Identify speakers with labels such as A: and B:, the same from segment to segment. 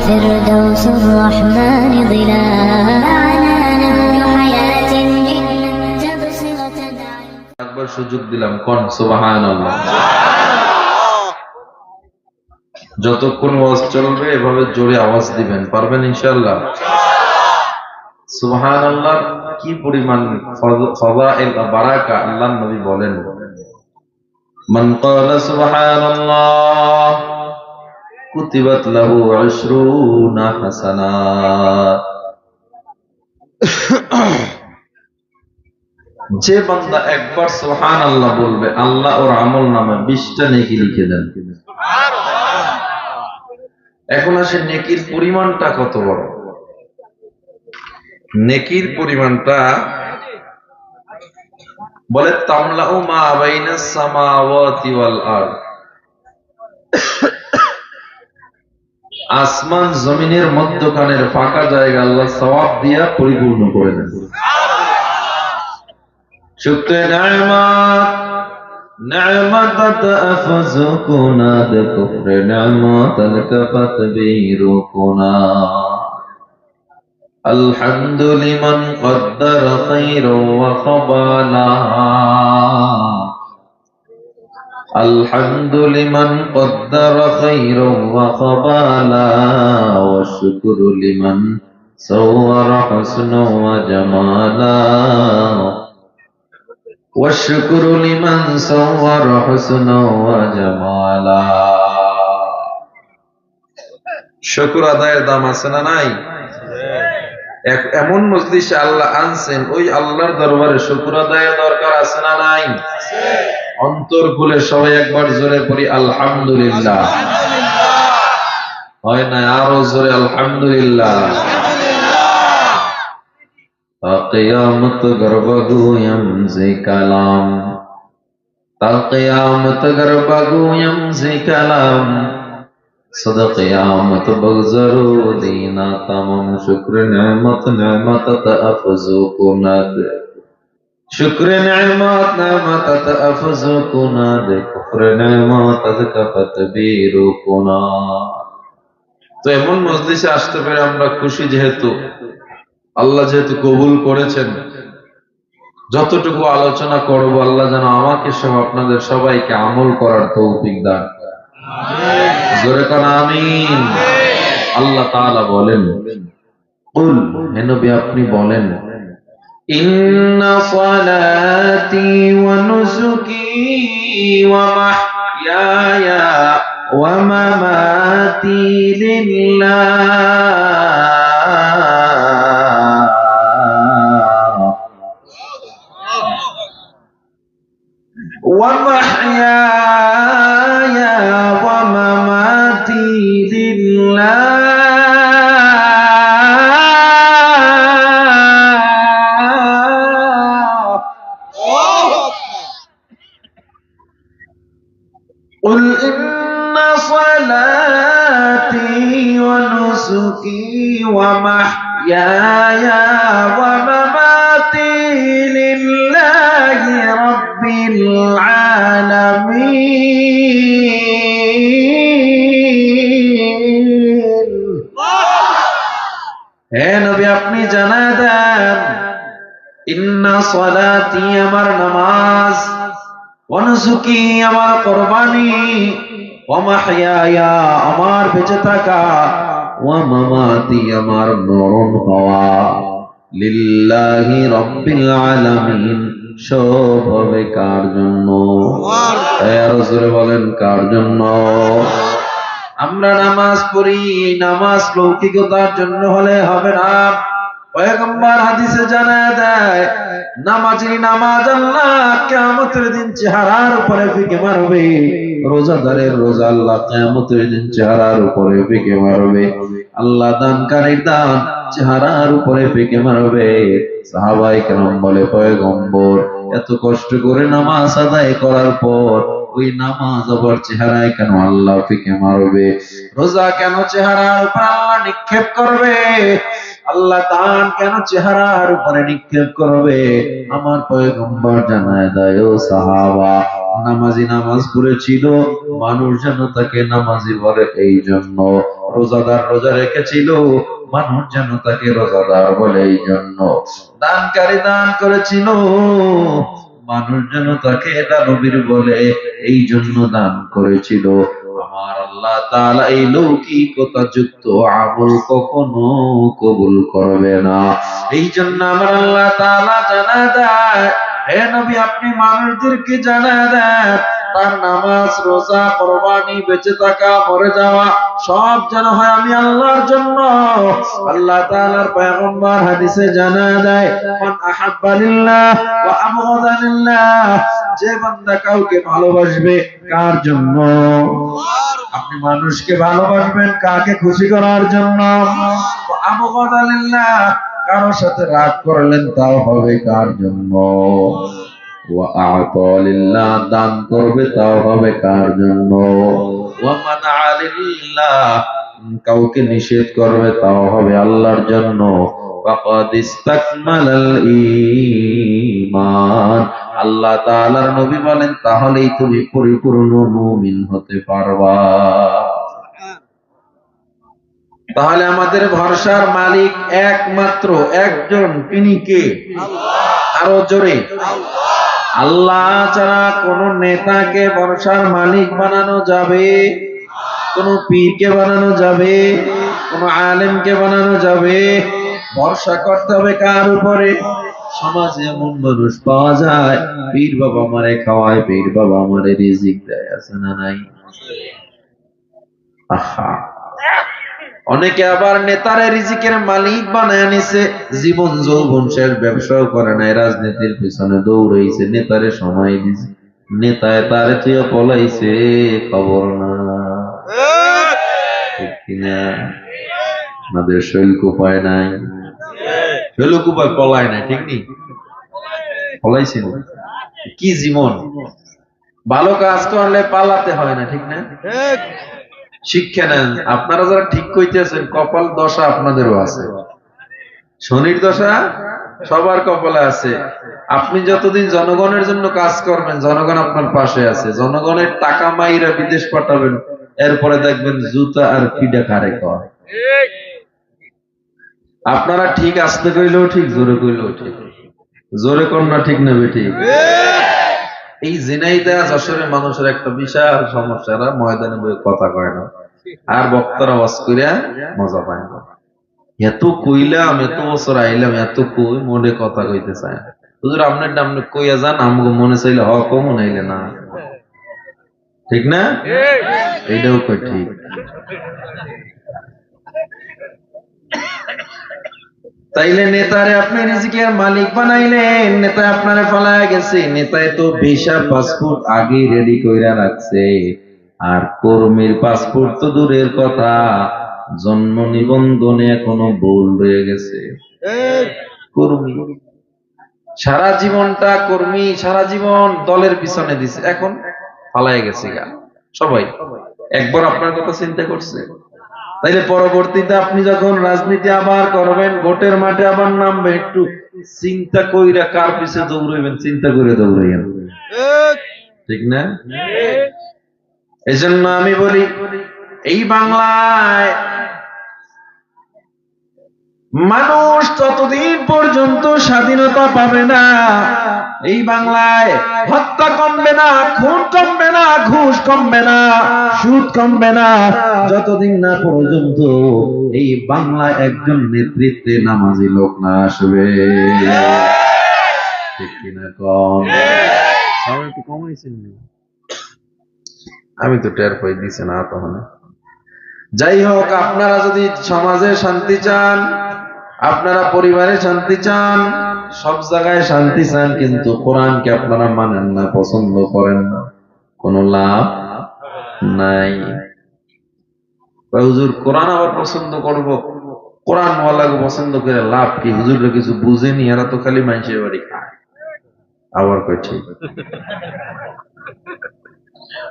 A: فردوس الرحمن ظلال نهج حياة جنة تبصرة
B: একবার সুযোগ দিলাম কোন সুবহানাল্লাহ। যতক্ষণ ওয়াজ চলবে এভাবে জোরে আওয়াজ দিবেন, পারবেন ইনশাআল্লাহ? সুবহানাল্লাহ কি পরিমাণ ফাযাইল বারাকা আল্লাহর নবী বলেন, মান ক্বালা সুবহানাল্লাহ কুতিবাত লাহু 20 হাসানাত। যে বান্দা একবার সুবহানাল্লাহ বলবে আল্লাহ ওর আমল নামে 20টা নেকি লিখে দেন। এখন আসে নেকির পরিমাণটা কত বড়। নেকির পরিমাণটা বলে তামলাউ মা বাইনাস সামাওয়াতি ওয়াল আরদ, আসমান জমিনের মধ্যখানের ফাঁকা জায়গা আল্লাহ সওয়াব দিয়া পরিপূর্ণ করে দেন। শুকরে নিয়ামত নিয়ামত তাফযুকুনা কুফরে নিয়ামত কাফাত বিরুকুনা الحمد لمن قدر خيرا وخبالا الحمد لمن قدر خيرا وخبالا والشكر لمن صور حسنا وجمالا والشكر لمن صور حسنا وجمالا শুকর আদায়ের দাম আছে না নাই? এমন মজলিসে আল্লাহ আনছেন, ওই আল্লাহর দরবারে শুকর আদায়ের দরকার আছে না নাই? অন্তর খুলে সবাই একবার জোরে পড়ি আলহামদুলিল্লাহ। হয় না? আরো জোরে আলহামদুলিল্লাহ। কিয়ামত গর্বগুয়ম যে কালাম, কিয়ামত গর্বগুয়ম যে কালাম, सदा क़यामत बगज़रो दीना तमाम शुक्र नेमत नेमत अफ़ज़ो कुनद शुक्र नेमत नेमत अफ़ज़ो कुनद कुफ्र नेमत कफ़त बीरु कुना। তো এমন মজলিসে আসতে পেরে আমরা খুশি, যেহেতু আল্লাহ যেহেতু কবুল করেছেন। যতটুকু আলোচনা করব আল্লাহ যেন আমাকে সহ আপনাদের সবাইকে আমল করার তৌফিক দান। জোরে কোন আমিন। আল্লাহ তাআলা বলেন, কুল হে নবী আপনি বলেন, ইন্না সালাতি ওয়া নুসুকি ওয়া মাহইয়ায়া ওয়া মামাতি লিল্লাহ ওয়া মাহইয়ায়া ওয়া মামাতি লিল্লাহ قل إن صلاتي ونسكي ومحياي ومماتي لله رب العالمين। হে নবী আপনি জানায় দেন, ইন্না সলাতি আমার নামাজ, ওয়া নুসুকি আমার কুরবানি, ওয়া মাহইয়ায়া আমার বেঁচে থাকা, ওয়া মামাতি আমার মরণ হওয়া, লিল্লাহি রাব্বিল আলামিন সব হবে কার জন্য? আরো জোরে বলেন কার জন্য? আমরা নামাজ পড়ি, নামাজ লৌকিকতার জন্য হলে হবে না। পয়গম্বর হাদিসে জানায় দেয়, নামাজি নামাজ আল্লাহ কিয়ামতের দিন চেহারার উপরে ফিকে মারবে, রোজাদারের রোজা আল্লাহ কিয়ামতের দিন চেহারার উপরে ফিকে মারবে, আল্লাহ দানকারীর দান চেহারার উপরে ফিকে মারবে। সাহাবায়ে কেরাম বলে, পয়গম্বর এত কষ্ট করে নামাজ আদায় করার পর ওই নামাজ আবার চেহারায় কেন আল্লাহ ফিকে মারবে? রোজা কেন চেহারার উপর আল্লাহ নিক্ষেপ করবে? আল্লাহ দান কেন চেহারার উপরে নিক্ষেপ করবে? আমার পয়গম্বর জানায় দেয়, ও সাহাবা, নামাজি নামাজ পড়েছিল, মানুষ যেন তাকে নামাজি বলে এই জন্য। রোজাদার রোজা রেখেছিল, মানুষ যেন তাকে রোজাদার বলে, এই জন্য দানকারী দান করেছিল, মানুষ যেন তাকে দানবীর বলে, এই জন্য দান করেছিল। আমার আল্লাহ তাআলা এই লৌকিকতা যুক্ত আমল কখনো কবুল করবে না। এই জন্য আমার আল্লাহ তাআলা জানা দেয়, হে নবী আপনি মানুষদেরকে জানা দেন, তার নামাজ, রোজা, কুরবানি, বেঁচে থাকা, মরে যাওয়া সব যেন হয় আমি আল্লাহর জন্য। আল্লাহ তাআলার পয়গম্বর হাদিসে জানা দেয়, মান আহাব্বা লিল্লাহ ওয়া আবগাদা লিল্লাহ, যে বান্দা কাউকে ভালোবাসবে কার জন্য? আপনি মানুষকে ভালোবাসবেন কাকে খুশি করার জন্য? ওয়া আবগাদা লিল্লাহ, কারোর সাথে রাগ করলেন তাও হবে কার জন্য? ওয়া আ'তা লিল্লাহ, দান করবে তাও হবে কার জন্য? ওয়া মানা লিল্লাহ, কাউকে নিষেধ করবে তাও হবে আল্লাহর জন্য। ফাকাদ ইসতাকমালাল ঈমান, আল্লাহ তাআলার নবী বলেন তাহলেই তুমি পরিপূর্ণ মুমিন হতে পারবা। তাহলে আমাদের ভরসার মালিক একমাত্র একজন, তিনি কে? আরো জোরে, আল্লাহ ছাড়া কোন নেতাকে ভরসার মালিক বানানো যাবে? কোন পীরকে বানানো যাবে? কোন আলেমকে বানানো যাবে? ভরসা করতে হবে কার উপরে? সমাজে এমন মানুষ পাওয়া যায়, পীর বাবা আমারে খাওয়ায়, পীর বাবা আমারে রিজিক দেয়, আছে না নাই? আহা, অনেকে আবার নেতারে রিজিকের মালিক বানায় নিছে, জীবন যৌবন শেষ, ব্যবসাও করে নাই, রাজনীতির পিছনে দৌড়াইছে, নেতারে সময় দিছে, নেতায় তারে তুই পলাইছে, খবর না। ঠিক কিনা? আমাদের শৈলকুপায় নাই, শৈলকুপায় পলায় নাই, ঠিক নি? পলাইছিল কি জীবন? ভালো কাজ করলে পালাতে হয় না, ঠিক না? শিক্ষা নেন। আপনারা যারা ঠিক কইতেছেন, কপাল দশা আপনাদেরও আছে, শনির দশা সবার কপালে আছে। আপনি যতদিন জনগণের জন্য কাজ করবেন, জনগণ আপনার পাশে আছে, জনগণের টাকা মাইরা বিদেশ পাঠাবেন, এরপরে দেখবেন জুতা আর পিঠা খারে খাওয়া। আপনারা ঠিক আসতে কইলেও ঠিক, জোরে কইলেও ঠিক, জোরে কন্যা ঠিক নেবে ঠিক। এই ঝিনাইদহ যশোরের মানুষের একটা বিশাল সমস্যা, এরা ময়দানে বই কথা কয় না, আর বক্তারা ওয়াজ কইরা মজা পায় না। এত কইলাম, এত বছর আইলাম, এত কই মনে কথা কইতে চায় না। হুজুর আপনার নামে কইয়া যান, আমগো মনে চাইলে হ কম, নাইলে না, ঠিক না? এইটাও কই ঠিক। তাইলে নেতারে আপনি রিজিকের মালিক বানাইলেন, নেতা আপনারে ফলায় গেছে, নেতায় তো ভিসা পাসপোর্ট আগে রেডি কইরা রাখছে, আর কর্মীর পাসপোর্ট তো দূরের কথা, জন্ম নিবন্ধনে এখনো ভুল রয়ে গেছে। কর্মী সারা জীবনটা, কর্মী সারা জীবন দলের পিছনে দিছে, এখন ফালায় গেছে গা সবাই। একবার আপনার কথা চিন্তা করছে? তাইলে পরবর্তীতে আপনি যখন রাজনীতি আবার করবেন, ভোটের মাঠে আবার নামবেন, একটু চিন্তা কইরা কার পিছে দৌড়াইবেন, চিন্তা করে দৌড়াইবেন, ঠিক না? এজন্য আমি বলি, এই বাংলায় মানুষ ততদিন পর্যন্ত স্বাধীনতা পাবে না, এই বাংলায় হত্যা কমবে না, খুন কমবে না, ঘুষ কমবে না, সুদ কমবে না, যতদিন না পর্যন্ত এই বাংলায় একজন নেতৃত্বে নামাজি লোক না আসবে। ঠিক কিনা কম? সবাই একটু কমাইছেন, আমি তো টের পাই দিছে না তখন। যাই হোক, আপনারা যদি সমাজে শান্তি চান, আপনারা পরিবারে শান্তি চান, সব জায়গায় শান্তি চান, কিন্তু কোরআনকে আপনারা মানেন না, পছন্দ করেন না, কোনো লাভ নাই। হুজুর কোরআন আবার পছন্দ করবো, কোরআন ওয়ালাকে পছন্দ করে লাভ কি? হুজুররা কিছু বুঝেনি, এরা তো খালি মানুষের বাড়ি খায়। আবার কই ঠিক,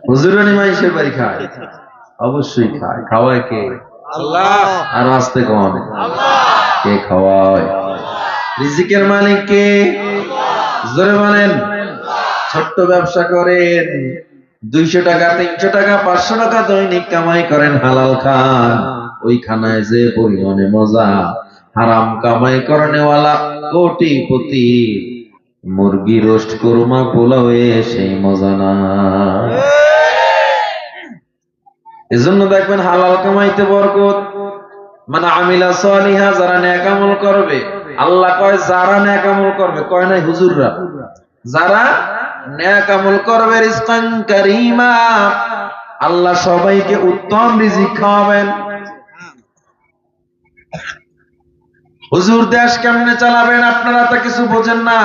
B: হুজুরানি মানুষের বাড়ি খায়, অবশ্যই খায়। খাওয়ায় কে? আল্লাহ। আর আসতে কম, কে খাওয়ায়? রিজিকের মালিক কে? জোরে বলেন। ছোট্ট ব্যবসা করেন, 200 টাকা, 300 টাকা, 500 টাকা দৈনিক কামাই করেন, হালাল খান, ওই খানায় যে পরিমাণে মজা, হারাম কামাই করনেওয়ালা কোটিপতি মুরগি রোস্ট কোরমা পোলাও সেই মজা না। এজন্য দেখবেন হালাল কামাইতে বরকত। মানে আমিলা সালিহা, যারা নেক আমল করবে, আল্লাহ কয় যারা নেক আমল করবে, কয় নাই হুজুররা, যারা নেক আমল করবে রিজকান কারীমা, আল্লাহ সবাইকে উত্তম রিজিক খাওয়াবেন। হুজুর দেশ কেমনে চালাবেন, আপনারা তো কিছু বোঝেন না,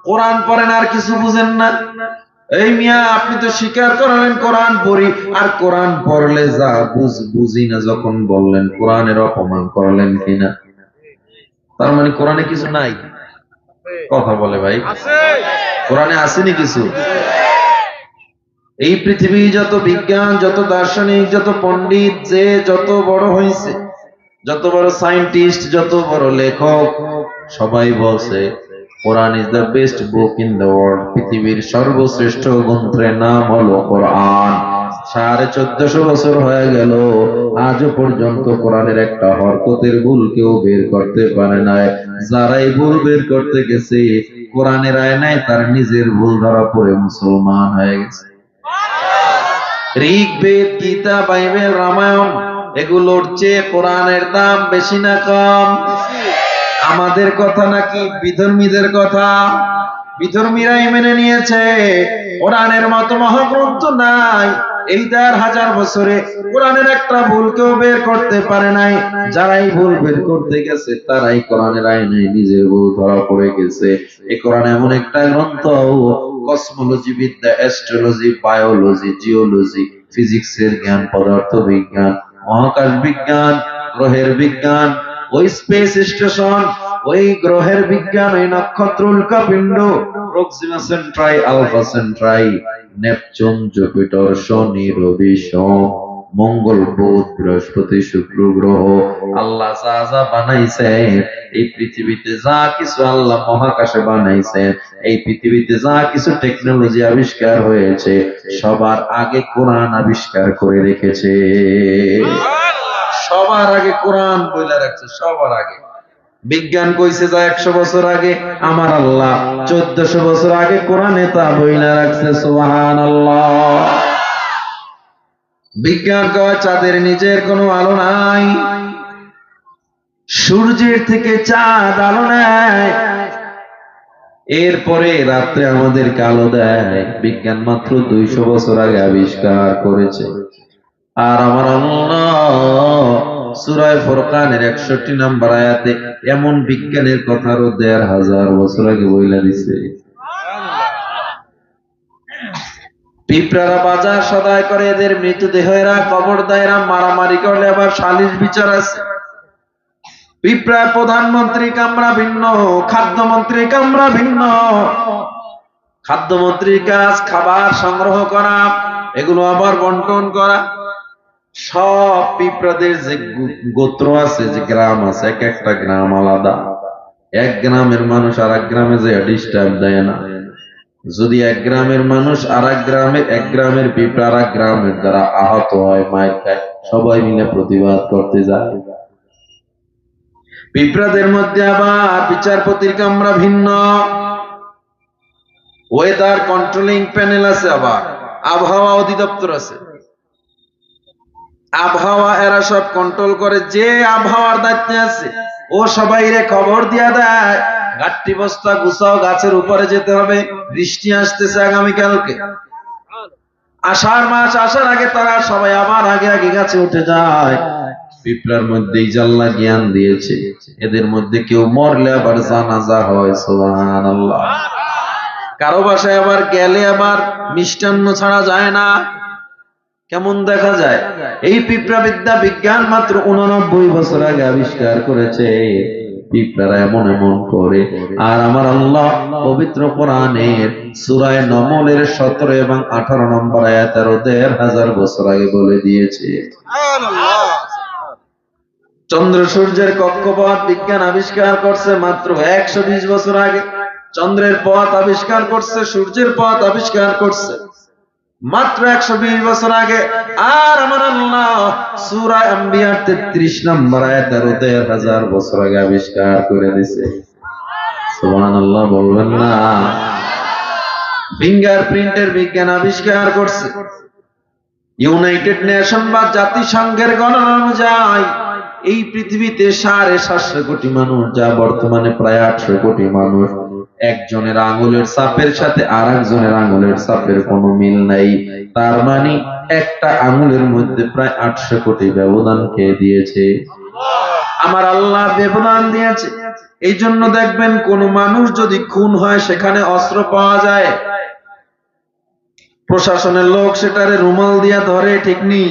B: কোরআন পড়েন আর কিছু বুঝেন না। এই মিয়া, আপনি তো স্বীকার করলেন কোরআন পড়ি, আর কোরআন পড়লে যা বুঝি না যখন বললেন, কোরআনের অপমান করলেন কিনা? তার মানে কোরআনে কিছু নাই? কথা বলে ভাই, কোরআনে আসেনি কিছু? এই পৃথিবী যত বিজ্ঞান, যত দার্শনিক, যত পণ্ডিত, যে যত বড় হয়েছে, যত বড় সায়েন্টিস্ট, যত বড় লেখক, সবাই বলছে Quran is the best book in the world. পৃথিবীর সর্বশ্রেষ্ঠ গ্রন্থের নাম হলো কোরআন। 1450 বছর হয়ে গেল, আজও পর্যন্ত কোরআনের একটা হরকতের ভুল কেউ বের করতে পারে নাই। যারাই ভুল বের করতে গেছে, কোরআনের আয়নায় তার নিজের ভুল ধরা পড়ে মুসলমান হয়ে গেছে। ঋগ্বেদ, গীতা, বাইবেল, রামায়ণ, এগুলোর চেয়ে কোরআনের দাম বেশি না কম? আমাদের কথা নাকি বিধর্মীদের কথা? বিধর্মীরাই মেনে নিয়েছে কোরআনের মতো মহাগ্রন্থ নাই। এই 1500 বছরে কোরআনের একটা ভুল কেউ বের করতে পারে নাই। যারাই ভুল বের করতে গেছে, তারাই কোরআনের আইনে নিজের ভুল ধরা পড়ে গেছে। এই কোরআন এমন একটা গ্রন্থ, কসমোলজি বিদ্যা, অ্যাস্ট্রোলজি, বায়োলজি, জিওলজি, ফিজিক্সের জ্ঞান, পদার্থ বিজ্ঞান, মহাকাশ বিজ্ঞান, গ্রহের বিজ্ঞান, ওই স্পেস স্টেশন, ওই গ্রহের বিজ্ঞান, ওই নক্ষত্র, উল্কাপিণ্ড, Proxima Centauri, Alpha Centauri, Neptune, Jupiter, শনি, রবি, সোম, মঙ্গল, বুধ, বৃহস্পতি, শুক্র গ্রহ, আল্লাহ যা যা বানাইছেন, এই পৃথিবীতে যা কিছু আল্লাহ মহাকাশে বানাইছেন, এই পৃথিবীতে যা কিছু টেকনোলজি আবিষ্কার হয়েছে, সবার আগে কোরআন আবিষ্কার করে রেখেছে। সবার আগে কোরআন বইলা রাখছে, সবার আগে। বিজ্ঞান কইছে যা 100 বছর আগে, আমার আল্লাহ 1400 বছর আগে কোরআনে তা বইলা রাখছে। সুবহানাল্লাহ। বিজ্ঞান কয় চাঁদের নিজের কোনো আলো নাই, সূর্যের থেকে চাঁদ আলো নেয়, এরপরে রাত্রে আমাদেরকে আলো দেয়। বিজ্ঞান মাত্র 200 বছর আগে আবিষ্কার করেছে। আর আমার আল্লাহ সূরা ফুরকানের 61 নম্বর আয়াতে এমন বিজ্ঞানের কথা আরো 1500 বছর আগে বইলা দিছে। পিঁপড়ারা বাজার সদাই করে, এদের মৃতদেহেরা কবর দেয়রা, মারামারি করলে আবার সালিশ বিচার আছে। পিঁপড়ার প্রধানমন্ত্রী কামরা ভিন্ন, খাদ্যমন্ত্রী কামরা ভিন্ন। খাদ্যমন্ত্রীর কাজ খাবার সংগ্রহ করা, এগুলো আবার বন্টন করা। সব পিঁপড়াদের যে গোত্র আছে, যে গ্রাম আছে, এক একটা গ্রাম আলাদা। এক গ্রামের মানুষ আর এক গ্রামে যে ডিস্টার্ব দেয় না। যদি এক গ্রামের মানুষ আর এক গ্রামের পিঁপড়া আর এক গ্রামের দ্বারা আহত হয়, মায়ের খায়, সবাই মিলে প্রতিবাদ করতে যায়। পিঁপড়াদের মধ্যে আবার বিচারপতির কামরা ভিন্ন, ওয়েদার কন্ট্রোলিং প্যানেল আছে, আবার আবহাওয়া অধিদপ্তর আছে। আবহাওয়া এরা সব কন্ট্রোল করে। যে আবহাওয়ার দায়িত্বে আছে, ও সবাইরে খবর দিয়া দেয়, গাঠটি বস্তা গুছাও, গাছের উপরে যেতে হবে, বৃষ্টি আসতেছে আগামীকালকে। আষাঢ় মাস আসার আগে তারা সবাই আবার আগে আগে গাছে উঠে যায়। পিঁপড়ার মধ্যেই জাল্লা জ্ঞান দিয়েছে, এদের মধ্যে কেউ মরলে আবার জানাজা হয়। সুবহানাল্লাহ। কারো বাসায় আবার গেলে আবার মিষ্টান্ন ছাড়া যায় না। কেমন দেখা যায়? এই পিঁপড়া বিদ্যা বিজ্ঞান মাত্র 89 বছর আগে আবিষ্কার করেছে। পিঁপড়ারা এমন এমন করে। আর আমার আল্লাহ পবিত্র কোরআনের সূরা নমলের 17 এবং 18 নম্বর আয়াত 1500 বছর আগে বলে দিয়েছে। সুবহানাল্লাহ। চন্দ্র সূর্যের কক্ষপথ বিজ্ঞান আবিষ্কার করছে মাত্র 120 বছর আগে। চন্দ্রের পথ আবিষ্কার করছে, সূর্যের পথ আবিষ্কার করছে মাত্র 120 বছর আগে। আর আমার আল্লাহ সূরা আম্বিয়ার 33 নম্বর আয়াতে 1000 বছর আগে আবিষ্কার করে দিয়েছে। সুবহানাল্লাহ বলবেন না? ফিঙ্গারপ্রিন্টের বিজ্ঞান আবিষ্কার করছে। ইউনাইটেড নেশন বা জাতিসংঘের গণনা অনুযায়ী এই পৃথিবীতে 750 কোটি মানুষ, যা বর্তমানে প্রায় 800 কোটি মানুষ, একজনের আঙ্গুলের ছাপের সাথে আরেকজনের আঙ্গুলের ছাপের কোনো মিল নাই। তার মানে একটা আঙ্গুলের মধ্যে প্রায় 800 কোটি ব্যবধান খেয়ে দিয়েছে। আমার আল্লাহ ব্যবধান দিয়েছে। এই জন্য দেখবেন কোন মানুষ যদি খুন হয় সেখানে অস্ত্র পাওয়া যায়, প্রশাসনের লোক সেটারে রুমাল দিয়া ধরে, ঠিক নেই?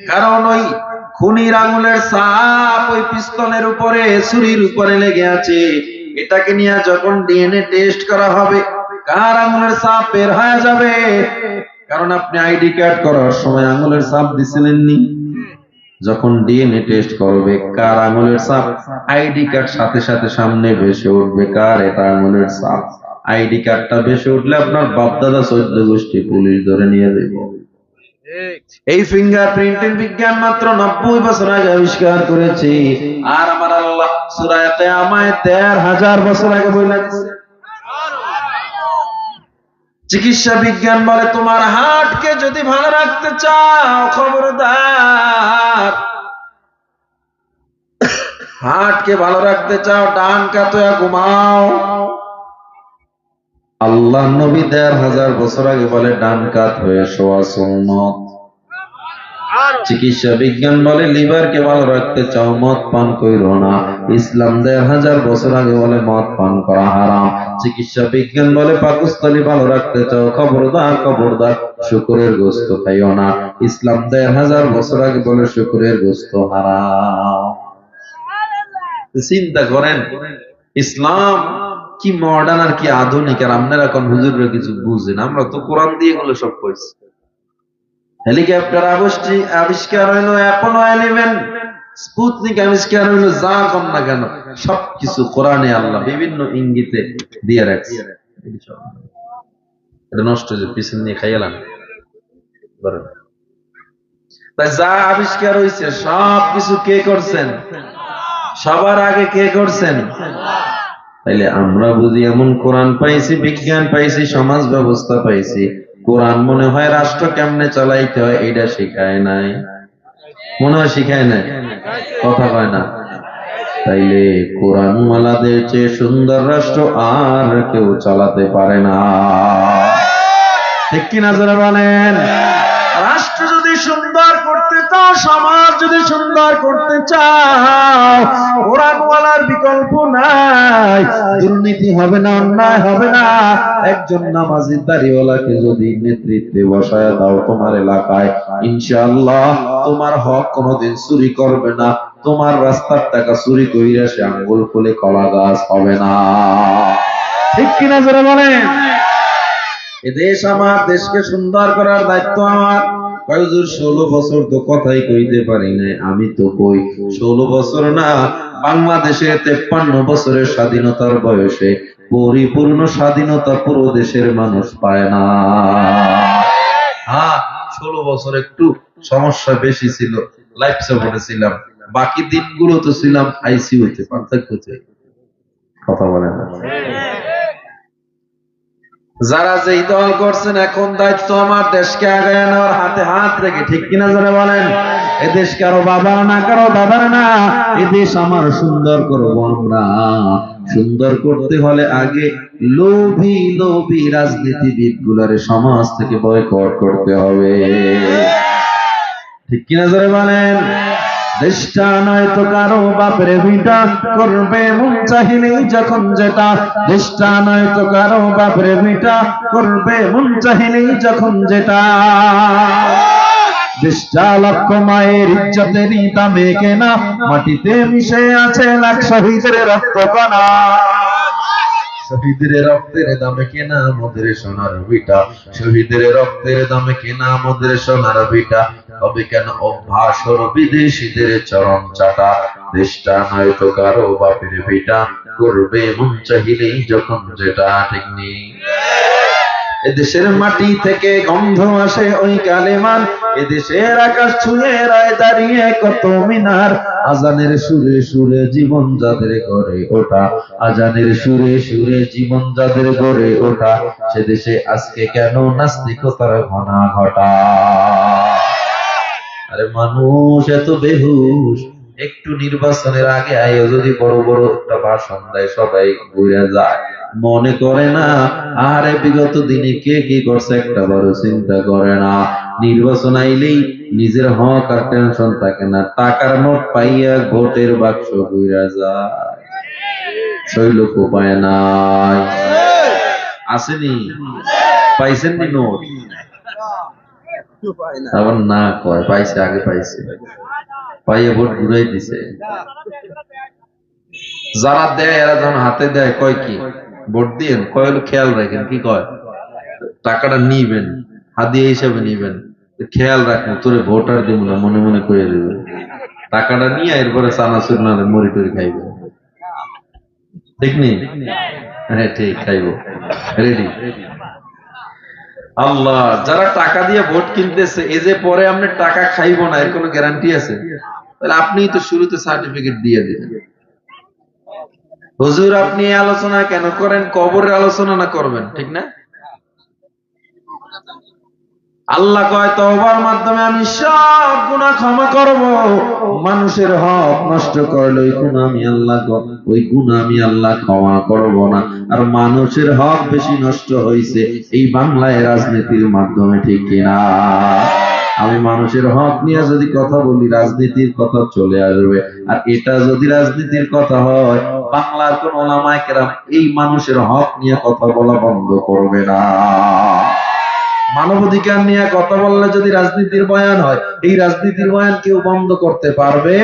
B: কারণ ওই খুনির আঙুলের ছাপ ওই পিস্তলের উপরে, ছুরির উপরে লেগে আছে। এটাকে নিয়ে যখন ডিএনএ টেস্ট করা হবে, কার আঙুলের ছাপ বের হয়ে যাবে। কারণ আপনি আইডি কার্ড করার সময় আঙুলের ছাপ দিছিলেন নি? যখন ডিএনএ টেস্ট করবে কার আঙুলের ছাপ, আইডি কার্ড সাথে সাথে সামনে ভেসে উঠবে কার এটা আঙুলের ছাপ। আইডি কার্ডটা ভেসে উঠলে আপনার বাপদাদা 14 গোষ্ঠী পুলিশ ধরে নিয়ে যাবে। এই ফিঙ্গারপ্রিন্টিং বিজ্ঞান মাত্র 90 বছর আগে আবিষ্কার করেছে। আর আমার আল্লাহ সূরা কিয়ামায় 13,000 বছর আগে বলে দিয়েছে। চিকিৎসা বিজ্ঞান বলে তোমার হার্টকে যদি ভালো রাখতে চাও, খবরদার, হার্টকে ভালো রাখতে চাও, ডান কাত হয়ে ঘুমাও। আল্লাহ নবী 13,000 বছর আগে বলে ডান কাত হয়ে শোয়া সুন্নাত। চিকিৎসা বিজ্ঞান বলে লিভারকে ভালো রাখতে চাও, মদ পান কইরো না। ইসলাম 13,000 বছর আগে বলে মদ পান করা হারাম। চিকিৎসা বিজ্ঞান বলে পাকস্থলী ভালো রাখতে চাও, খবরদার খবরদার শুকরের গোশত খাইও না। ইসলাম 13,000 বছর আগে বলে শুকরের গোশত হারাম। চিন্তা করেন ইসলাম কি মডার্ন আর কি আধুনিক, আর আপনারা এখন হুজুররা কিছু বুঝেন। আমরা তো কোরআন দিয়ে গুলো সব কইছি। হেলিকপ্টার আবিষ্কার হইলো অ্যাপোলো 11, স্পুতনিক আবিষ্কার হইলো, যা কম না কেন সবকিছু কোরআনে আল্লাহ বিভিন্ন ইঙ্গিতে দিয়ে রাখছে। এটা নষ্ট যে পিছন নিয়ে খাইলাম। তাই যা আবিষ্কার হয়েছে সবকিছু কে করছেন? সবার আগে কে করছেন? তাইলে আমরা বুঝি এমন কোরআন পাইছি, বিজ্ঞান পাইছি, সমাজ ব্যবস্থা পাইছি, কোরআন মনে হয় রাষ্ট্র কেমনে চালাইতে হয় এটা শিখায় নাই। মনে হয় শিখায় নাই, কথা কয় না। তাইলে কোরআন ওয়ালাদের চেয়ে সুন্দর রাষ্ট্র আর কেউ চালাতে পারে না, ঠিক কিনা যারা বলেন? রাষ্ট্র যদি সুন্দর করতে চাও, সমাজ যদি সুন্দর করতে চাও, কোরআনওয়ালার বিকল্প নাই। দুর্নীতি হবে না, অন্যায় হবে না। একজন নামাজি দাড়িওয়ালাকে যদি নেতৃত্বে বসায় দাও তোমার এলাকায়, ইনশাআল্লাহ তোমার হক কোনোদিন চুরি করবে না। তোমার রাস্তার টাকা চুরি কইরা সে আঙ্গুল ফুলে কলা গাছ হবে না, ঠিক কিনা যারা বলেন? এদেশ আমার, দেশকে সুন্দর করার দায়িত্ব আমার। 16 বছর তো কথাই কইতে পারি নাই। আমি তো কই 16 বছর না, বাংলাদেশে 53 বছরের স্বাধীনতার বয়সে পরিপূর্ণ স্বাধীনতা পুরো দেশের মানুষ পায় না। হ্যাঁ, 16 বছর একটু সমস্যা বেশি ছিল, লাইফ সাপোর্টে ছিলাম, বাকি দিনগুলো তো ছিলাম আইসিইউতে। পার্থক্য হচ্ছে কথা বলে না। যারা যেই দল করছেন এখন দায়িত্ব আমার দেশকে আগায় নেওয়ার, হাতে হাত রেখে, ঠিক কিনা যারা বলেন? এ দেশ কারো বাবার না, কারো দাদার না। এ দেশ আমার, সুন্দর করবো আমরা। সুন্দর করতে হলে আগে লোভী লোভী রাজনীতিবিদ গুলারে সমাজ থেকে বয়কট করতে হবে, ঠিক কিনা যারা বলেন? দেশটা নয়তো কারো বাপের ভিটা, করবে মন চাহিলেই যখন যেটা। দেশটা নয়তো কারো বাপের ভিটা, করবে মন চাহিলেই যখন যেটা। দেশটা লক্ষ মায়ের ইজ্জতেরই দামে কেনা, মাটিতে মিশে আছে লাখ শহীদের রক্ত কণা। শহীদের রক্তের দামে কেনা আমাদের সোনার ভিটা, শহীদের রক্তের দামে কেনা আমাদের সোনার ভিটা। তবে কেন অভ্যাস হলো বিদেশিদের চরণ চাটা। দেশটা নয়তো কারো বাপের ভিটা, করবে মন চাহিলেই যখন যেটা, ঠিক নেই? এদেশের মাটি থেকে গন্ধ আসে ওই কালেমার, এদেশের আকাশ ছুঁয়ে রায় দাঁড়িয়ে কত মিনার। আজানের সুরে সুরে জীবন যাদের গড়ে ওঠা, আজানের সুরে সুরে জীবন যাদের গড়ে ওঠা, সে দেশে আজকে কেন নাস্তিকতার ঘনা ঘটা? আরে মানুষ এত বেহুশ, একটু নির্বাচনের আগে আইও যদি বড় বড় একটা ভাষণ দেয় সবাই ঘুরে যায়, মনে করে না আরে বিগত দিনে কে কি করছে একটা বড় চিন্তা করে না। নির্বাচন আইলেই নিজের হক আর টেনশন থাকে না, টাকার নোট পাইয়া ভোটের বাক্স ঘুরে যায়, শৈলক পায় নাই। আসেনি? পাইছেন নি নোট? আবার না কয় পাইছে, আগে পাইছে, পাইয়ে ভোট ঘুরাই দিছে। যারা দেয় এরা যখন হাতে দেয় কয় কি ভোট দিয়েন, কয় হলো খেয়াল রাখেন, কি কয় টাকাটা নিবেন, হাদিয়া হিসাবে নিবেন, খেয়াল রাখেন তোরে ভোট আর দিব না, মনে মনে করে দেবে। টাকাটা নিয়ে এরপরে চানাচুর না মরি টরি খাইবে, ঠিক নেই? হ্যাঁ ঠিক, খাইবো, রেডি। আল্লাহ, যারা টাকা দিয়ে ভোট কিনতেছে এই যে পরে আপনি টাকা খাইবো না এর কোনো গ্যারান্টি আছে? তাহলে আপনি তো শুরুতে সার্টিফিকেট দিয়ে দিলেন। হুজুর আপনি আলোচনা কেন করেন? কবরের আলোচনা না করবেন, ঠিক না? আল্লাহ কয় তওবার মাধ্যমে আমি সব গুনাহ ক্ষমা করব। মানুষের হক নষ্ট করলে ওই গুনাহ আমি আল্লাহ ক্ষমা করব না। আর মানুষের হক বেশি নষ্ট হয়েছে এই বাংলায় রাজনীতির মাধ্যমে, ঠিক কিনা? আমি মানুষের হক নিয়ে যদি কথা বলি রাজনীতির কথা চলে আসবে, আর এটা যদি রাজনীতির কথা হয় বাংলার কোন ওলামায়ে কেরাম এই মানুষের হক নিয়ে কথা বলা বন্ধ করবে না। মানবাধিকার নিয়ে কথা বললে যদি রাজনীতির বয়ান হয়, এই রাজনীতির বয়ান কেউ বন্ধ করতে পারবে?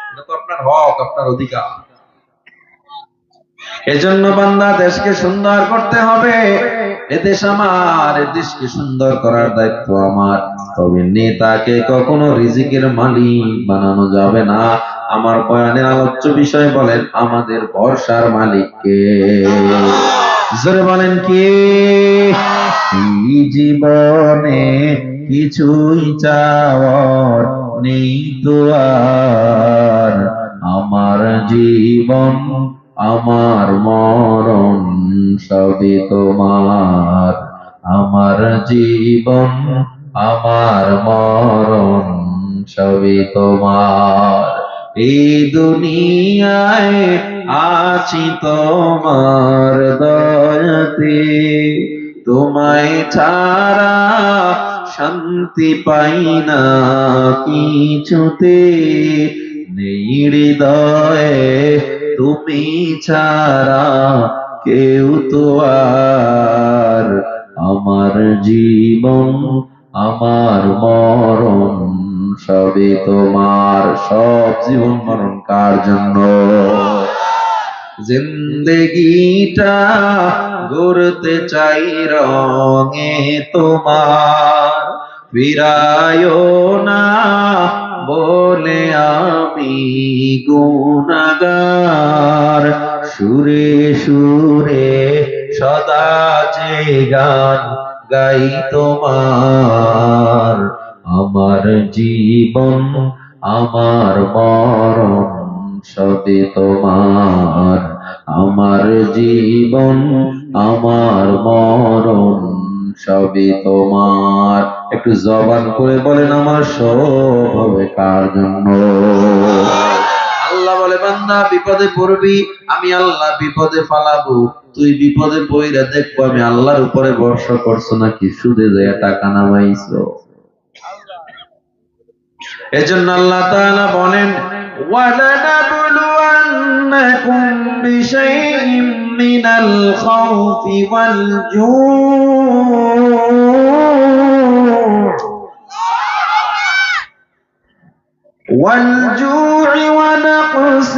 B: এটা তো আপনার হক, আপনার অধিকার। এজন্য বান্দা দেশকে সুন্দর করতে হবে। এদেশ আমার, এদেশকে সুন্দর করার দায়িত্ব আমার। তবে নেতাকে কখনো রিজিকের মালিক বানানো যাবে না। আমার বয়ানের আলোচ্য বিষয় বলেন আমাদের ভরসার মালিককে। জোরে বলেন কি? এই জীবনে কিছুই চাওয়ার নেই তো আর, আমার জীবন আমার মরণ সবই তোমার, আমার জীবন আমার মরণ সবই তোমার। এই দুনিয়ায় আছি তোমার দয়াতে, তোমায় ছাড়া শান্তি পাই না কিছুতে, নেই হৃদয়ে তুমি ছাড়া কেউ তো আর, আমার জীবন আমার মরণ সবই তোমার। সব জীবন মরণ কার জন্য? জিন্দেগিটা গড়তে চাই রঙে তোমার, ফিরায়ো না বলে আমি গুনাহগার, সুরে সুরে সদা যে গান গাই তোমার, আমার জীবন আমার মরণ সবই তোমার, আমার জীবন আমার মরণ সবই তোমার। একটু জবান করে বলেন আমার সব হবে কার জন্য? আল্লাহ বলে বান্দা বিপদে পড়বি, আমি আল্লাহ বিপদে ফালাবো। তুই বিপদে পড়িয়া দেখবো আমি আল্লাহর উপরে ভরসা করছো নাকি সুদে যায় টাকা নামাইছো। এজন্য আল্লাহ তাআলা বলেন وَلَنَبْلُوَنَّكُمْ بِشَيْءٍ مِّنَ الْخَوْفِ وَالْجُوعِ وَنَقْصٍ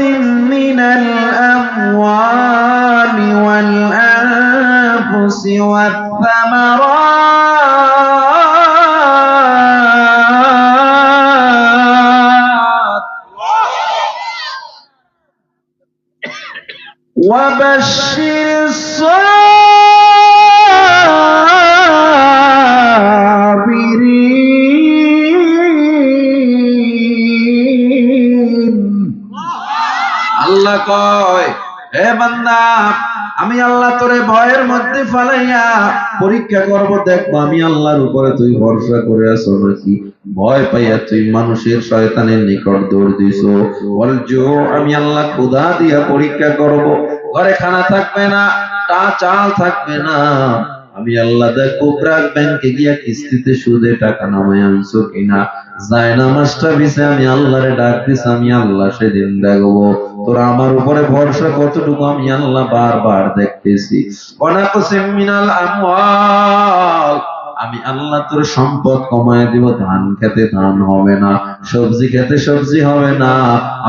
B: مِّنَ الْأَمْوَالِ وَالْأَنفُسِ وَالثَّمَرَاتِ وَبَشِّرِ الصَّابِرِينَ আল্লাহ কয়, হে বান্দা, আমি আল্লাহ তোরে ভয়ের মধ্যে ফালাইয়া পরীক্ষা করব, দেখবো আমি আল্লাহর উপরে তুই ভরসা করে আছো নাকি। ভয় পাইয়া তুই মানুষের শয়তানের নিকট দৌড় দিছো। আমি আল্লাহ ক্ষুধা দিয়া পরীক্ষা করব, ঘরে খানা থাকবে না, চাল থাকবে না, আমি আল্লাহ দেখবো ব্রাক ব্যাংকে গিয়া কিস্তিতে সুদে টাকা নামায় আনছো কিনা। জায়নামাজটা বিছে আমি আল্লাহরে ডাক দিছি, আমি আল্লাহ সেদিন দেখবো তোরা আমার উপরে ভরসা কতটুকু আমি আল্লাহ বারবার দেখতেছি। ওয়ানাকসিম মিনাল আমওয়াল, আমি আল্লাহ তোর সম্পদ কমায় দিব, ধান খেতে ধান হবে না, সবজি খেতে সবজি হবে না,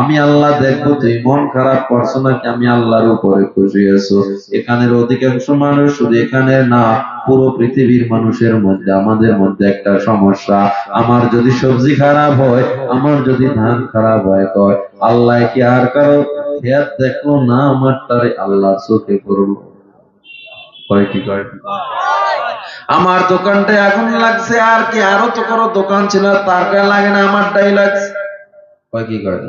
B: আমি আল্লাহ দেখবো তুই মন খারাপ করছো নাকি, আমি আল্লাহর উপরে খুশি আছো। এখানের অধিকাংশ মানুষ, শুধু এখানে না, পুরো পৃথিবীর মানুষের মধ্যে আমাদের মধ্যে একটা সমস্যা, আমার যদি সবজি খারাপ হয়, আমার যদি ধান খারাপ হয়, কয় আল্লাহ কি আর কারো খেয়াল দেখলো না, আমার তারে আল্লাহ চোখে পড়লো। কয় কি কয়, আমার দোকানটা আগুন লাগছে, আর কি আরো তো কারো দোকান ছিল তার গায়ে লাগে না, আমারটাই লাগছে। কয় কি কয়,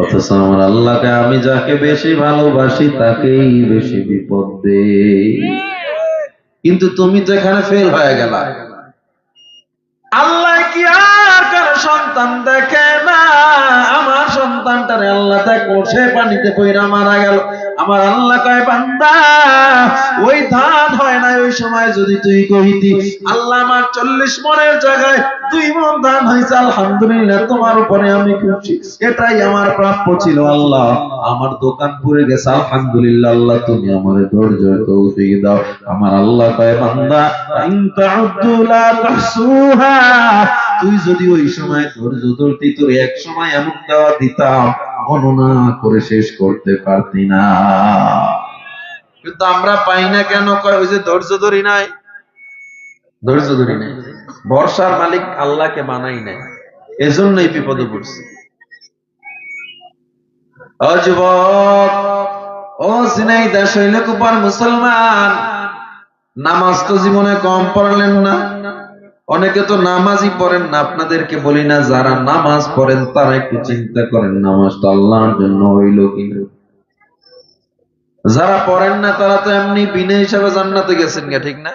B: অথচ আমার আল্লাহকে আমি যাকে বেশি ভালোবাসি তাকেই বেশি বিপদ দেই। কিন্তু তুমি তো এখানে ফেল হয়ে গেলা। আল্লাহ কি আর কারো সন্তান দেখে না? আমার সন্তানটারে আল্লাহ দেখো, সে পানিতে পইরা মারা গেল। আমার আল্লাহ কয় বান্দা, ওই ধান হয় না ওই সময় যদি তুই কইতি আল্লাহ আমার 40 মনের জায়গায় 2 মন ধান হয়েছে, আলহামদুলিল্লাহ, তোমার উপরে আমি খুশি, এটাই আমার প্রাপ্য ছিল। আল্লাহ আমার দোকান পুড়ে গেছে, আলহামদুলিল্লাহ, আল্লাহ তুমি আমারে ধৈর্য তৌফিক দাও। আমার আল্লাহ কয় বান্দা, ইনতাউদ্দু লা তাহসুহা, তুই যদি ওই সময় ধৈর্য ধরতি, তোর এক সময় এমন দেওয়া দিতাম গণনা করে শেষ করতে পারতি না। কিন্তু আমরা পাই না কেন? কয় ওই যে ধৈর্য ধরি নাই, ধৈর্য ধরি নাই, ভরসার মালিক আল্লাহকে মানাই নাই, এজন্যই বিপদে পড়ছি। ও যুবক, ও ঝিনাইদহ শৈলকুপার মুসলমান, নামাজ তো জীবনে কম পড়লেন না, অনেকে তো নামাজই পড়েন না। আপনাদেরকে বলি না, যারা নামাজ পড়েন তারা একটু চিন্তা করেন নামাজটা আল্লাহর জন্য হইল কিনা। যারা পড়েন না তারা তো এমনি বিনা হিসাবে জান্নাতে গেছেন, ঠিক না?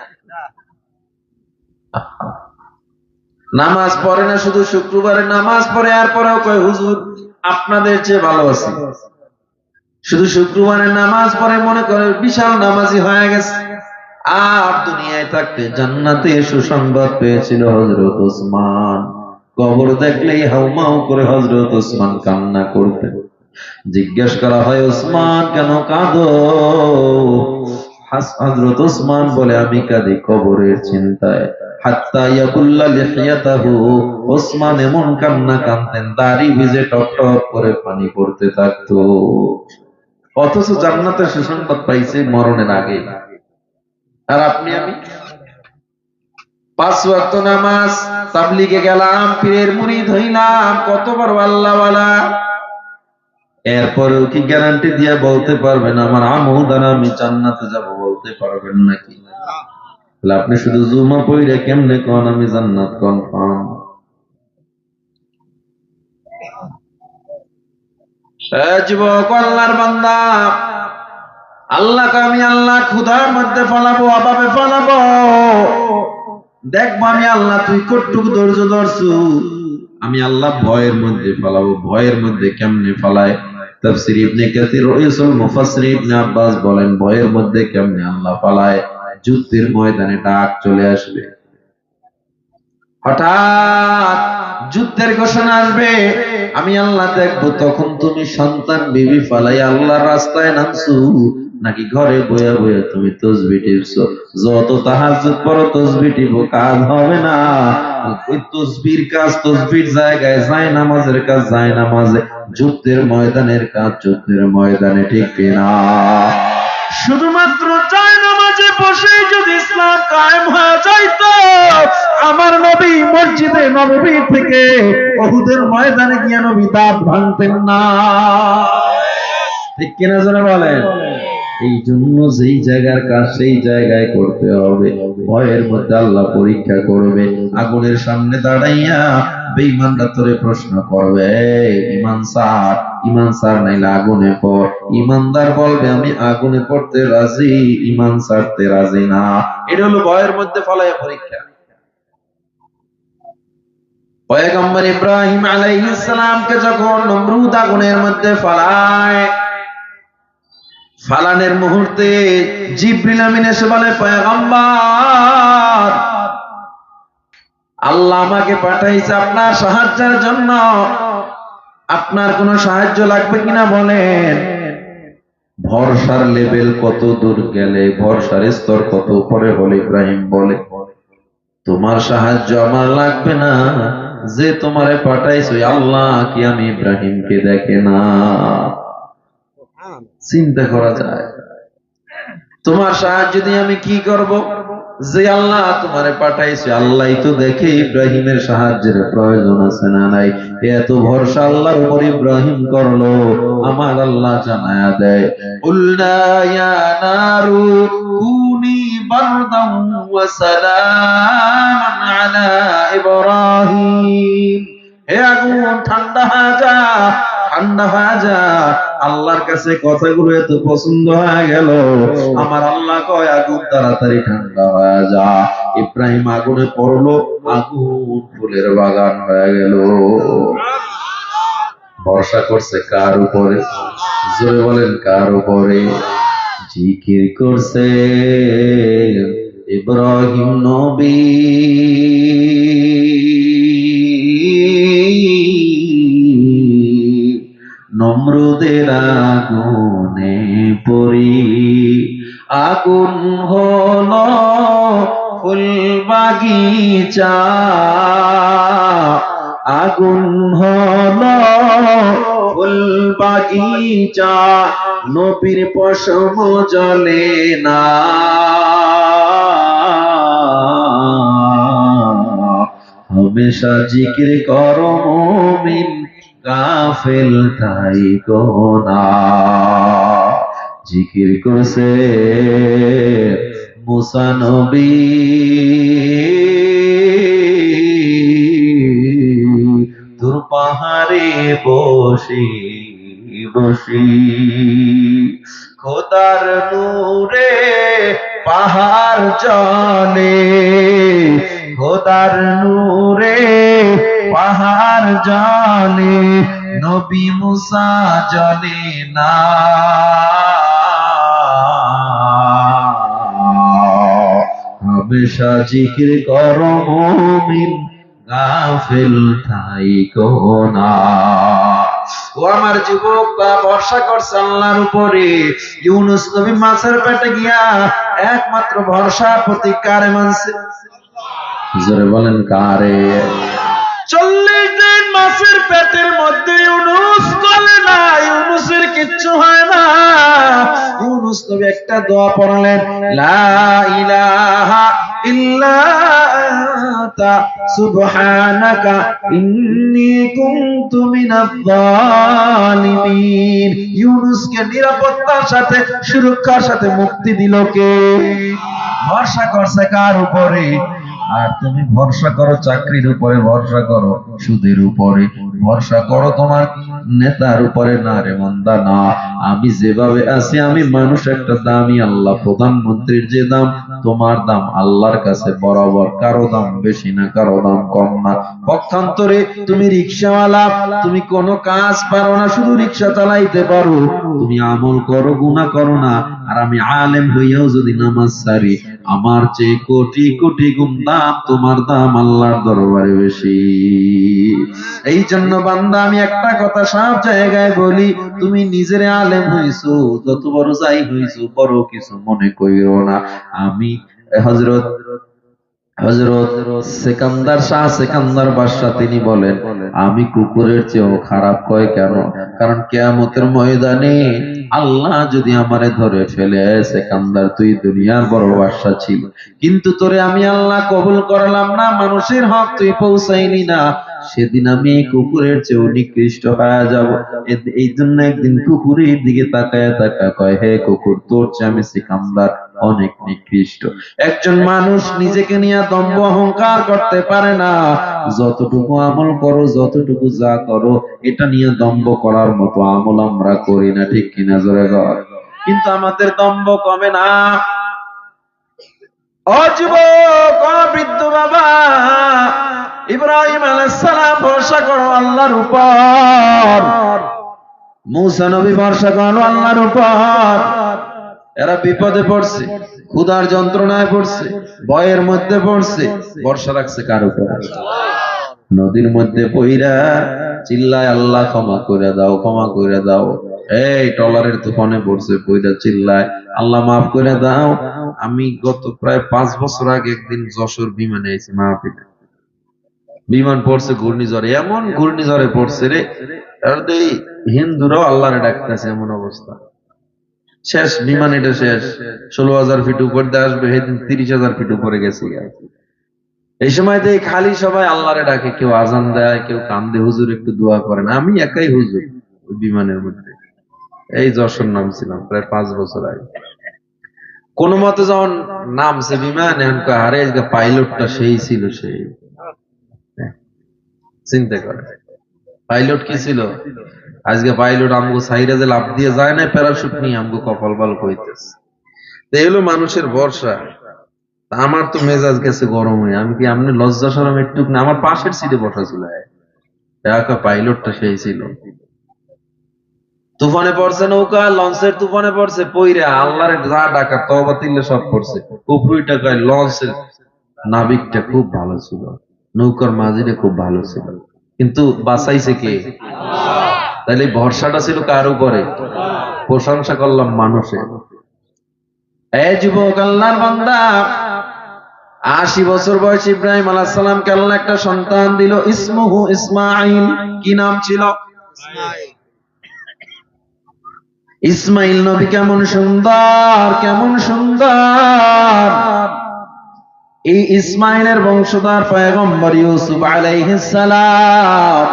B: নামাজ পড়ে না, শুধু শুক্রবারে নামাজ পড়ে, আর পরেও কয় হুজুর আপনাদের চেয়ে ভালো আছে। শুধু শুক্রবারে নামাজ পড়ে মনে করে বিশাল নামাজি হয়ে গেছে। আর দুনিয়ায় থাকতে জান্নাতে সুসংবাদ পেয়েছিল হযরত ওসমান। কবর দেখলেই হাউমাউ করে হযরত ওসমান কান্না করতেন। জিজ্ঞেস করা হয়, ওসমান কেন কাঁদো? হযরত ওসমান বলে, আমি কাঁদি কবরের চিন্তায়। হাত্তা ইয়াকুল্লা লিহিয়াতাহু, ওসমান এমন কান্না কাঁদতেন দাড়ি ভিজে টপ টপ করে পানি পড়তে থাকতো। অথচ জান্নাতের সুসংবাদ পাইছে মরণের আগে। আর আপনি আমি 5 ওয়াক্ত নামাজ, তাবলীগে গেলাম, পীরের মুরিদ হইলাম, কত বড় আল্লাহওয়ালা, এরপরেও কি গ্যারান্টি দিয়ে বলতে পারবেন আমার আমল দ্বারা আমি জান্নাতে যাব? বলতে পারবেন নাকি? তাহলে আপনি শুধু জুমা পড়ে কেমনে কোন আমি জান্নাত কনফার্ম? যুবক, আল্লাহর বান্দা, আল্লাহকে আমি আল্লাহ ক্ষুধার মধ্যে ফলাবো, অভাবে ফলাবো, দেখবো আমি আল্লাহ তুই কতটুকু ধৈর্য ধরছু। আমি আল্লাহ ভয়ের মধ্যে ফলাবো। ভয়ের মধ্যে কেমনে ফলায়? তাফসীর ইবনে কাসির, রাইসুল মুফাসসির ইবনে আব্বাস বলেন, ভয়ের মধ্যে কেমনে আল্লাহ ফলায়? যুদ্ধের ময়দানে ডাক চলে আসবে, হঠাৎ যুদ্ধের ঘোষণা আসবে, আমি আল্লাহ দেখবো তখন তুমি সন্তান বিবি ফালাই আল্লাহর রাস্তায় নামছো, নাকি ঘরে বইয়া বইয়া তুমি তাসবিহ টিপছো। যত তাহাজ্জুদ পড়ো তাসবিহ টিপো, কাজ হবে না। ওই তাসবিহর কাজ তাসবিহর জায়গায়, যায় নামাজের কাজ যায় নামাজে, যুদ্ধের ময়দানের কাজ যুদ্ধের ময়দানে, ঠিক কিনা? শুধুমাত্র যায় নামাজে বসে যদি ইসলাম কায়েম হয়ে যাইত, আমার নবী মসজিদে নববী থেকে উহুদের ময়দানে গিয়ে নবী দাঁত ভাঙতেন না, ঠিক কিনা জোরে বলেন? এই জন্য যেই জায়গার কাজ সেই জায়গায় করতে হবে। ভয়ের মধ্যে আল্লাহ পরীক্ষা করবে। আগুনের সামনে দাঁড়াইয়া বেঈমানরা তোরে প্রশ্ন করবে, ইমান স্যার ইমান ছাড় নাইলে আগুনে পড়। ইমানদার বলবে আমি আগুনে পড়তে রাজি, ইমান ছাড়তে রাজি না। এটা হলো ভয়ের মধ্যে ফলায় পরীক্ষা। পয়গম্বর ইব্রাহিম আলাইহিস সালামকে যখন নমরুদ আগুনের মধ্যে ফালানের মুহূর্তে জিবরিল আমিন এসে বলে, পয়গম্বর, আল্লাহ আমাকে পাঠাইছে আপনার সাহায্যের জন্য, আপনার কোনো সাহায্য লাগবে কিনা বলেন। ভরসার লেভেল কত দূর গেলে, ভরসার স্তর কত উপরে হলে ইব্রাহিম বলে, তোমার সাহায্য আমার লাগবে না, যে তোমারে পাঠাইছো আল্লাহ কি আমি ইব্রাহিমকে দেখে না? চিন্তা করা যায়, তোমার সাহায্য দিয়ে আমি কি করব? যে আল্লাহ তোমারে পাঠাইছে আল্লাহই তো দেখে ইব্রাহিমের সাহায্যের প্রয়োজন আছে না নাই। এত ভরসা আল্লাহর উপর ইব্রাহিম করলো, আমার আল্লাহ জানায়া দেয়, উল্লা ইয়া নারু কুনি বারদান ওয়া সালামান আলা ইব্রাহিম, হে আগুন ঠান্ডা হয়ে যা, ঠান্ডা হয়ে যা। আল্লাহর কাছে কথাগুলো এত পছন্দ হয়ে গেল, আমার আল্লাহ কয় আগুন তাড়াতাড়ি ঠান্ডা হয়ে যা। ইব্রাহিম আগুনে পড়লো, আগুন ফুলের বাগান হয়ে গেল। ভরসা করছে কার উপরে? জোরে বলেন কার উপরে? জিকির করছে ইব্রাহিম নবী, নমরুদের আগুনে পড়ি, আগুন হলো ফুল বাগিচা, আগুন হলো ফুল বাগিচা, নবীর পশম জ্বলে না। হমেশা জিকির করো মুমিন, গাফিল থাইকো না। জিকির করছে মুসা নবী, দূর পাহাড়ে বসে বসি, খোদার নূরে পাহাড় জ্বলে, খোদার নূরে পাহাড় জ্বলে, নবী মুসা জ্বলে না। হমেশা জিকির করো মুমিন, গাফিল থাইকো না। ও আমার যুবক, ভরসা করছে আল্লাহর উপরে। ইউনুস নবী মাছের পেটে গিয়া একমাত্র ভরসার প্রতীক কারে মানছে? জোরে বলেন কারে? 40 দিন মাছের পেটের মধ্যে ইউনুস চলে না, ইউনুসের কিচ্ছু হয় না। ইউনুস নবী একটা দোয়া পড়লেন, লা ইলাহা ইল্লা আনতা সুবহানাকা ইন্নী কুনতু মিনাজ জালিমিন। ইউনুসকে নিরাপত্তার সাথে, সুরক্ষার সাথে মুক্তি দিল কে? ভরসা করছে কার উপরে? আর তুমি ভরসা করো চাকরির উপরে, ভরসা করো সুদের উপরে, ভরসা করো তোমার নেতার উপরে। না রে মন্দা না, আমি যেভাবে আছি আমি মানুষ একটা দামি, আল্লাহ প্রধানমন্ত্রীর যে দাম তোমার দাম আল্লাহর কাছে বরাবর, কারো দাম বেশি না, কারো দাম কম না। পক্ষান্তরে তুমি রিক্সাওয়ালা, তুমি কোনো কাজ পারো না, শুধু রিক্সা চালাইতে পারো, তুমি আমল করো গুনাহ করো না। আর আমি আলেম হইয়াও যদি নামাজ ছাড়ি, আমার চেয়ে কোটি কোটি গুণ দাম তোমার দাম আল্লাহর দরবারে বেশি। এই জন্য বান্দা আমি একটা কথা সব জায়গায় বলি, তুমি নিজের আলেম হইছো, যত বড় যাই হইছো, বড় কিছু মনে কইরো না। আমি হযরত সেকান্দার শাহ সেকান্দার বাদশাহ তিনি বলেন, আমি কুকুরের চেয়েও খারাপ। কয় কেন? কারণ কিয়ামতের ময়দানে আল্লাহ যদি আমারে ধরে ফেলে, সেকান্দার তুই দুনিয়ার বড় বাদশাহ ছিল, কিন্তু তোরে আমি আল্লাহ কবুল করলাম না, মানুষের হক তুই পৌঁছাইলি না, সেদিন আমি কুকুরের চেয়েও নিকৃষ্ট হয়ে যাব। এই জন্য একদিন কুকুরের দিকে তাকায় কয়, হে কুকুর, তোর চেয়ে আমি সেকান্দার অনেক নিকৃষ্ট। একজন মানুষ নিজেকে নিয়ে দম্ভ অহংকার করতে পারে না। যতটুকু আমল করো, যতটুকু যা করো, এটা নিয়ে দম্ভ করার মতো আমল আমরা করি না, ঠিক কিনা জোরে বল। কিন্তু আমাদের দম্ভ কমে না। ও যুবক, ও বৃদ্ধ বাবা, ইব্রাহিম আলাইহিস সালাম ভরসা করো আল্লাহর উপর, মূসা নবী ভরসা করো আল্লাহর উপর। এরা বিপদে পড়ছে, ক্ষুধার যন্ত্রণায় পড়ছে, ভয়ের মধ্যে পড়ছে, ভরসা রাখছে কার উপর? নদীর মধ্যে পইরা চিল্লায় আল্লাহ ক্ষমা করে দাও, ক্ষমা করে দাও। এই টলারের তুফানে পড়ছে, পইরা চিল্লায় আল্লাহ মাফ করে দাও। আমি গত প্রায় 5 বছর আগে একদিন যশোর বিমানে আইছি মাহফিলে। বিমান পড়ছে ঘূর্ণিঝড়ে, এমন ঘূর্ণিঝড়ে পড়ছে রে, হিন্দুরাও আল্লাহরে ডাকতেছে, এমন অবস্থা। শেষ বিমান, এটা শেষ। 16,000 ফিট উপর দিয়ে আসবে, সেদিন 30,000 ফিট উপরে গেছে। এই সময় খালি সবাই আল্লাহরে ডাকে, কেউ আজান দেয়, কেউ কান্দে, হুজুর একটু দোয়া করেন। আমি একাই হুজুর বিমানের মধ্যে, এই যশোর নামছিলাম প্রায় 5 বছর আগে। কোন মতে যখন নামছে বিমান, এখন হারে পাইলটটা সেই ছিল, সেই চিন্তা করে পাইলট কি ছিল। আজকে পাইলট আমগো সাইরা যে লাভ দিয়ে যায় না, প্যারাশুট নিয়ে আমগো কপাল বাল কইতেছে। এই হলো মানুষের ভরসা। আমার তো মেজাজ গেছে গরম হয়ে, আমি কি আমনে লজ্জা শরম একটু না, আমার পাশের সিটে বসা ছিল, পাইলটটা সেই ছিল। তুফানে পড়ছে নৌকা, লঞ্চের তুফানে পড়ছে, পইরা আল্লাহর যা ডাকা তওবা তিল্লে সব পড়ছে। উপরই টাকায় লঞ্চের নাবিকটা খুব ভালো ছিল, নৌকার মাঝিটা খুব ভালো ছিল, কিন্তু বাঁচাইছে কে? তাহলে ভরসাটা ছিল কার উপরে? প্রশংসা করলাম মানুষের। এই যুবক, আল্লাহর বান্দা, 80 বছর বয়স ইব্রাহিম আলাইহিস সালামকে আল্লাহ একটা সন্তান দিল, ইসমুহু ইসমাঈল। কি নাম ছিল? ইসমাইল নবী কেমন সুন্দর, কেমন সুন্দর। এই ইসমাইলের বংশধর পয়গম্বর ইউসুফ আলাইহিস সালাম।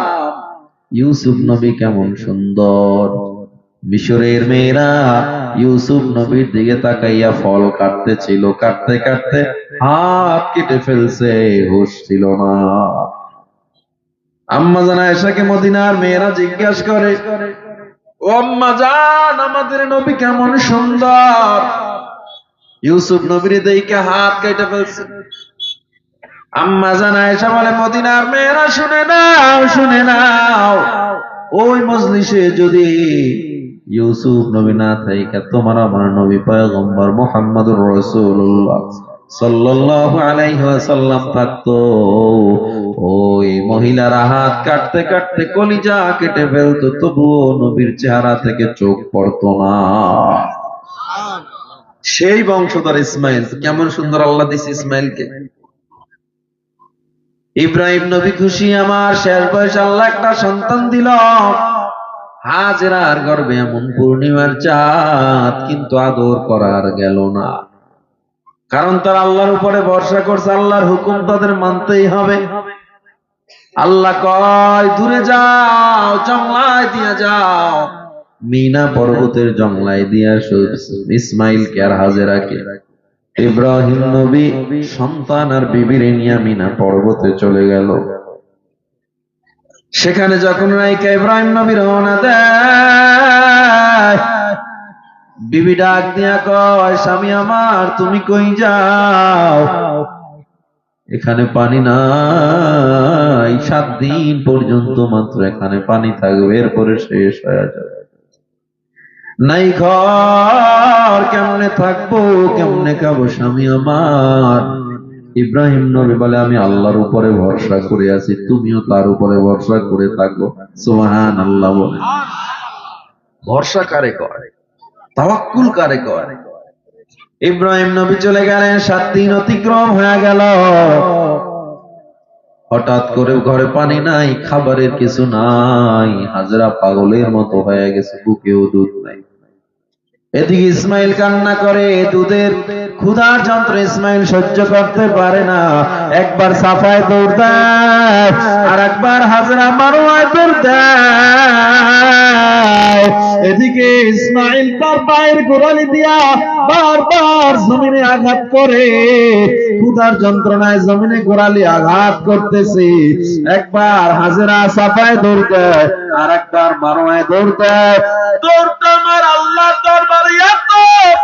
B: ইউসুফ নবী কেমন সুন্দর। মিশরের মেয়েরা ইউসুফ নবীর দিকে তাকাইয়া ফল কাটতেছিল, কাটতে কাটতে হাত কেটে ফেলছে, হুঁশ ছিল না। আম্মা জান আয়েশাকে মদিনার মেয়েরা জিজ্ঞাসা করে, ও আম্মা জান, আমাদের নবী কেমন সুন্দর। ইউসুফ নবীর দিকে হাত কেটে ফেলছে। আম্মা জান আয়েশা বলে, মদিনার মেয়েরা শুনে নাও, শুনে নাও, ওই মজলিসে যদি ইউসুফ নবী না থাইকা তোমার আমার নবী পয়গম্বর মুহাম্মদুর রাসূলুল্লাহ সাল্লাল্লাহু আলাইহি ওয়াসাল্লাম থাকতো, ওই মহিলারা হাত কাটতে কাটতে কলিজা কেটে ফেলতো, তবুও নবীর চেহারা থেকে চোখ পড়তো না। সেই বংশধর ইসমাইল, কেমন সুন্দর আল্লাহ দিছে ইসমাইলকে। ইব্রাহিম নবী খুশি, আমার শেষ বয়সে আল্লাহ একটা সন্তান দিল। হাজেরার গর্ভে এমন পূর্ণিমার চাঁদ, কিন্তু আদর করার গেল না, কারণ তারা আল্লাহর উপরে ভরসা করছে। আল্লাহর হুকুম তাদের মানতেই হবে। আল্লাহ কয়, দূরে যাও, জংলায় দিয়া যাও, মিনা পর্বতের জংলায় দিয়া ইসমাইলকে আর হাজেরাকে। ইব্রাহিম নবী সন্তান আর বিবিরে নিয়ে মিনা পর্বতে চলে গেল। সেখানে যখন রাইকা ইব্রাহিম নবী রওনা দেয়, বিবি ডাক দিয়া কয়, স্বামী আমার, তুমি কই যাও? এখানে পানি নাই, 7 দিন পর্যন্ত মাত্র এখানে পানি থাকবে, এরপরে শেষ হয়ে যাবে। নাই ঘর, কেমনে থাকবো, কেমনে খাবো স্বামী আমার? ইব্রাহিম নবী বলে, আমি আল্লাহর উপরে ভরসা করে আছি, তুমিও তার উপরে ভরসা করে থাকো। সুবহানাল্লাহ। বলে ভরসা কারে করে, তাওয়াক্কুল কারে করে? ইব্রাহিম নবী চলে গেলেন, 7 দিন অতিক্রম হয়ে গেল। হঠাৎ করে ঘরে পানি নাই, খাবারের কিছু নাই, হাজরা পাগলের মতো হয়ে গেছে, বুকেও দুধ নাই। এদিকে ইসমাইল কান্না করে, দুধের ক্ষুধার যন্ত্র ইসমাইল সহ্য করতে পারে না। একবার সাফায় দৌড় দেয়, আর একবার হাজরা মারওয়ায় দৌড় দেয়। এদিকে ইসমাইল তার পায়ের গোড়ালি দিয়া বারবার জমিনে আঘাত করে, ক্ষুধার যন্ত্রণায় জমিনে গোড়ালি আঘাত করতেছে। একবার হাজরা সাফায় দৌড় দেয়, আর একবার মারওয়ায় দৌড় দেয়। দৌড়টা আমার আল্লাহ দরবারে এত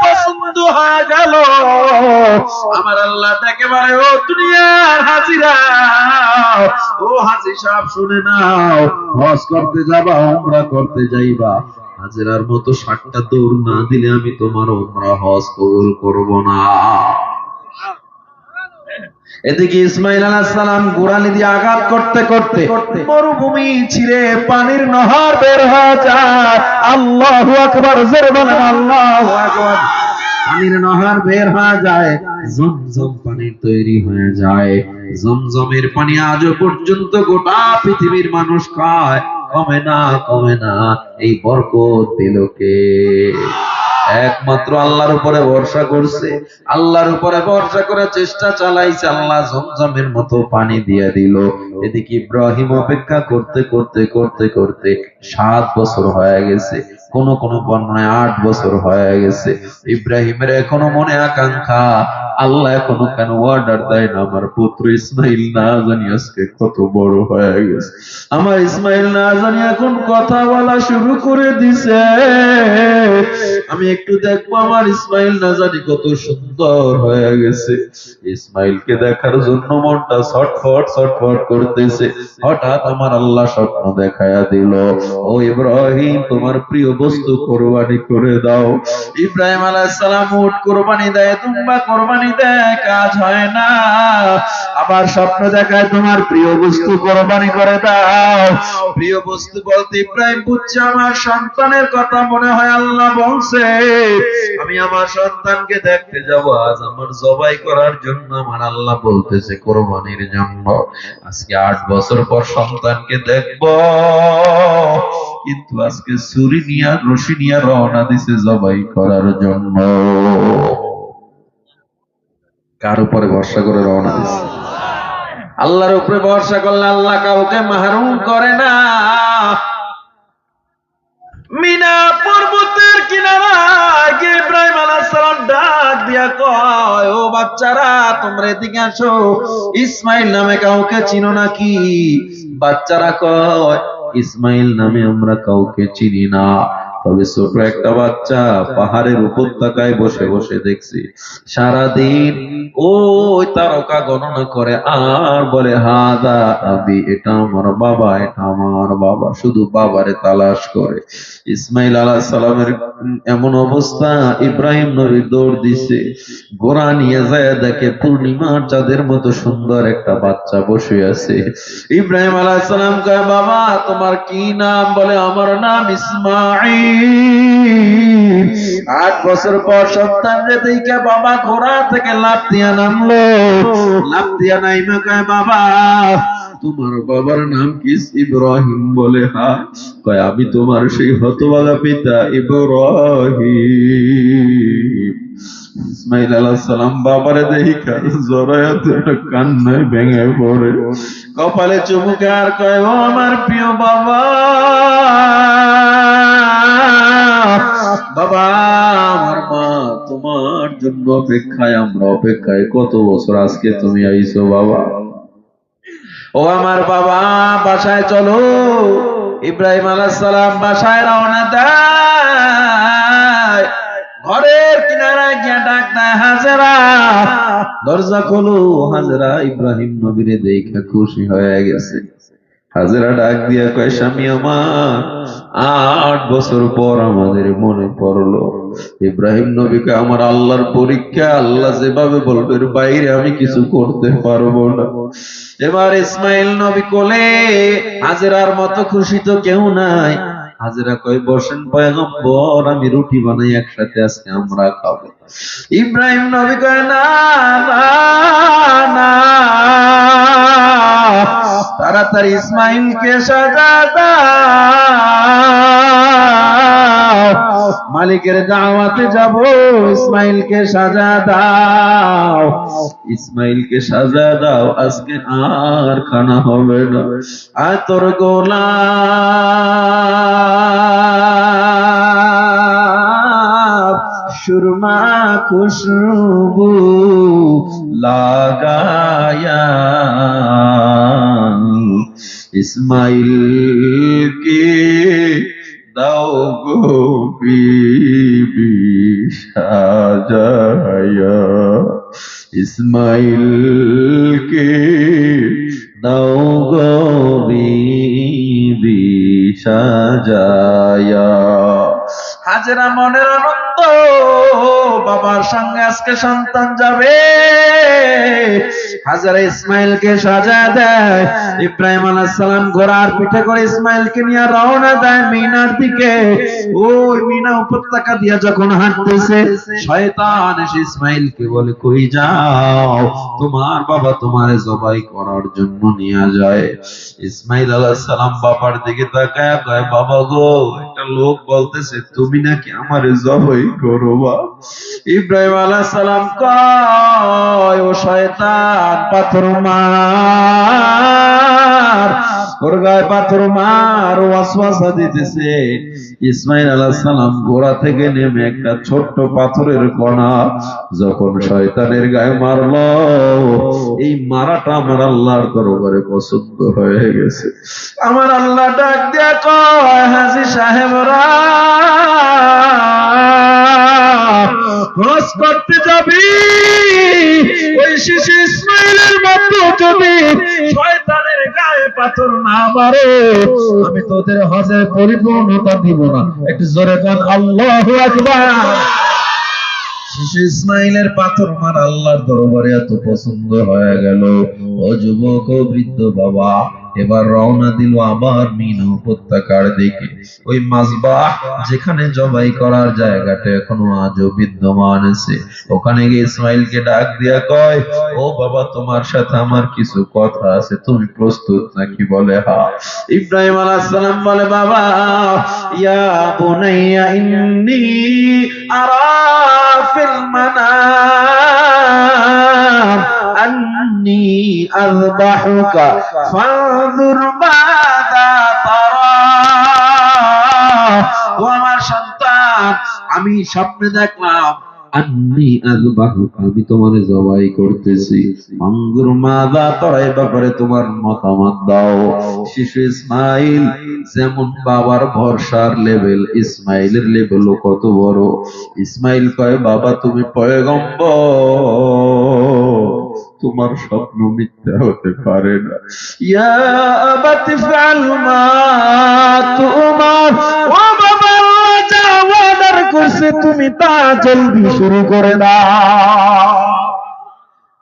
B: পছন্দ হয়ে গেল, আমার আল্লাহ একেবারে, ও দুনিয়ার হাজিরা, ও হাজি সাহেব শুনে নাও, হজ করতে যাবা, উমরা করতে যাইবা, হাজিরার মতো 60টা দৌড় না দিলে আমি তোমার উমরা হজ কবুল করব না। এদিকে ইসমাইল আলাইহিস সালাম গোড়ালি দিয়ে আঘাত করতে করতে মরুভূমি ছিঁড়ে পানির নহর বের হয়ে যায়। আল্লাহু আকবার, জোরে বলেন আল্লাহু আকবার। পানির নহর বের হয়ে যায়, জমজম পানি তৈরি হয়ে যায়। জমজমের পানি আজও পর্যন্ত গোটা পৃথিবীর মানুষ খায়, কমে না কমে না। এই বরকত দিল কে? একমাত্র আল্লাহর উপরে ভরসা করছে, আল্লাহর উপরে ভরসা করে চেষ্টা চালাইছে, আল্লাহ জমজমের মতো পানি দিয়ে দিল। এদিকে ইব্রাহিম অপেক্ষা করতে করতে করতে করতে 7 বছর হয়ে গেছে, কোন কোন বর্ণনায় 8 বছর হয়ে গেছে। ইব্রাহিমের এখনো মনে আকাঙ্ক্ষা, আল্লাহ এখনো কেন অর্ডার দেয় না? আমার পুত্র ইসমাইল না জানি আজকে কত বড় হয়ে গেছে, আমার ইসমাইল না জানি এখন কথা বলা শুরু করে দিছে, আমি একটু দেখবো আমার ইসমাইল না জানি কত সুন্দর হয়ে গেছে। ইসমাইলকে দেখার জন্য মনটা ছটফট ছটফট করতেছে। হঠাৎ আমার আল্লাহ স্বপ্ন দেখায়া দিল, ও ইব্রাহিম, তোমার প্রিয় বস্তু কোরবানি করে দাও। ইব্রাহিম আলাইহিস সালাম উট কোরবানি দেয়, দুম্বা কোরবানি দেয়, কাজ হয় না। আবার স্বপ্ন দেখায়, তোমার প্রিয় বস্তু কোরবানি করে দাও। প্রিয় বস্তু বলতে ইব্রাহিম বুঝছে আমার সন্তানের কথা, মনে হয় আল্লাহ বলছে আমি আমার সন্তানকে দেখতে যাব, আজ আমার জবাই করার জন্য আমার আল্লাহ বলতেছে কোরবানির জন্য। আজকে 8 বছর পর সন্তানকে দেখব, কিন্তু আজকে ছুরি নিয়ে রশি নিয়ে রওনা দিছে জবাই করার জন্য। কার উপরে ভরসা করে রওনা দিছে? আল্লাহর উপরে ভরসা করলে আল্লাহ কাউকে মাহরুম করে না। মিনা পর্বতের কিনারায় গিয়ে ইব্রাহিম আলাইহিস সালাম ডাক দিয়া কয়, ও বাচ্চারা তোমরা এদিকে আসো, ইসমাইল নামে কাউকে চিনো নাকি? বাচ্চারা কয়, ইসমাইল নামে আমরা কাউকে চিনি না, তবে ছোট একটা বাচ্চা পাহাড়ের উপত্যকায় বসে বসে দেখছি সারাদিন ওই তারকা গণনা করে আর বলে, হাদা আবি, এটা আমার বাবা, এটা আমার বাবা, শুধু বাবারে তালাশ করে। ইসমাইল আলাইহিস সালামের এমন অবস্থা, ইব্রাহিম নবী দৌড় দিছে, ঘোড়া নিয়ে যায় দেখে পূর্ণিমার চাঁদের মতো সুন্দর একটা বাচ্চা বসে আছে। ইব্রাহিম আলাইহিস সালাম কয়, বাবা তোমার কি নাম? বলে, আমার নাম ইসমাঈল। 8 বছর পর সন্তান রে দেখে বাবা ঘোড়া থেকে লাফ দিয়া নামলো। লাফ দিয়া নাইমা কয়, বাবা তোমার বাবার নাম কি? ইব্রাহিম। বলে, হ্যাঁ। কয়, আমি তোমার সেই হতভাগা পিতা ইব্রাহিম। ইসমাইল আলাইহিস সালাম বাবারে দেখা জড়ায়াতে কান্নায় ভেঙে পড়ে, কপালে চুমুকে আর কয়, ও আমার প্রিয় বাবা, বাবা আমার মা তোমার জন্য অপেক্ষায়, আমরা অপেক্ষায় কত বছর, আজকে তুমি আইছো বাবা। ও আমার বাবা, বাসায় চলো। ইব্রাহিম আলাইহিস সালাম বাসায় রওনা দেয়। ঘরের কিনারায় গিয়ে ডাক দেয়, হাজেরা দরজা খোলো। হাজেরা ইব্রাহিম নবীরে দেখে খুশি হয়ে গেছে। হাজেরা ডাক দিয়া কয়, স্বামী আমার, 8 বছর পর আমাদের মনে পড়লো। ইব্রাহিম নবীকে আমার আল্লাহর পরীক্ষা, আল্লাহ যেভাবে বলবে বাইরে আমি কিছু করতে পারবো না। এবার ইসমাইল নবী কোলে, হাজেরার মতো খুশি তো কেউ নাই। হাজেরা কয়, বসেন পয়গম্বর, আমি রুটি বানাই, একসাথে আজকে আমরা খাবো। ইব্রাহিম নবী কয়, না না, তাড়াতাড়ি ইসমাইলকে সাজা দাও। মালিকের দাওয়াতে যাব, ইসমাইলকে সাজা দাও, ইসমাইলকে সাজা দাও, আজকে আর খানা হবে না। আর তোর গোলাপ সুরমা খুশবু লাগায়া ইসমাইলকে দাও গো বিবি সাজায়া, ইসমাইলকে দাও গো বিবি সাজায়া। হাজেরা মনের আনন্দ, বাবার সঙ্গে আজকে সন্তান যাবে। হাজেরা ইসমাইলকে সাজা দেয়। ইব্রাহিম আলাইহিস সালাম ঘোড়ার পিঠে করে ইসমাইলকে নিয়ে রওনা দেয় মিনার দিকে। ওই মিনা উপত্যকা দিয়ে যখন হাঁটতেছে, শয়তান এসে ইসমাইলকে বলে, কই যাও? তোমার বাবা তোমারে জবাই করার জন্য নিয়ে যায়। ইসমাইল আলাইহিস সালাম বাবার দিকে তাকায় কয়, বাবা গো, একটা লোক বলতেছে তুমি নাকি আমারে জবাই করবা। ইব্রাহিম আলাইহিস সালাম কয়, ও শয়তান, পাথর মার, ওর গায়ে পাথর মার, ওয়াসওয়াসা দিতেছে। ইসমাইল আলাইহিস সালাম ঘোড়া থেকে নেমে একটা ছোট্ট পাথরের কণা যখন শয়তানের গায়ে মারলো, এই মারাটা আমার আল্লাহর দরবারে পছন্দ হয়ে গেছে। আমার আল্লাহ ডাক দিয়া কয়, হাজী সাহেবরা, হজ করতে যাবি, ওই শিশু ইসমাইলের মতো যদি শয়তানের গায়ে পাথর না মারে, আমি তোদের হজের পরিপূর্ণতা দিব না। একটু জোরে কান আল্লাহু আকবার। শিশু ইসমাইলের পাথর মার আল্লাহর দরবারে এত পছন্দ হয়ে গেল। ও যুবক ও বৃদ্ধ বাবা, এবার রওনা দিল আবার মিনা উপত্যকার দিকে। ওই মাযবাহ যেখানে জবাই করার জায়গাটা এখনো আজও বিদ্যমান আছে। ওখানে গিয়ে ইসমাইলকে ডাক দিয়া কয়, ও বাবা, তোমার সাথে আমার কিছু কথা আছে, তুমি প্রস্তুত নাকি? বলে হ্যাঁ। ইব্রাহিম আলাইহিস সালাম বলে, বাবা, ইয়া বুনাইয়া ইন্নী আরা ফিল মানাম আন্নী আযবাহুকা ফানজুর মাযা তারা। ও আমার সন্তান, আমি স্বপ্নে দেখলাম আন্নী আযবাহুকা, আমি তোমারে জবাই করতেছি। ফানজুর মাযা তারা, এই ব্যাপারে তোমার মতামত দাও। শিশু ইসমাইল যেমন বাবার ভরসার লেভেল, ইসমাইলের লেভেলও কত বড়। ইসমাইল কয়, বাবা তুমি পয়গম্বর, তোমার স্বপ্ন মিথ্যা হতে পারে না। ইয়া আবাতি ফাল মা তুমার, ও বাবা, যা অর্ডার করছে তুমি তা জলদি শুরু করে দাও।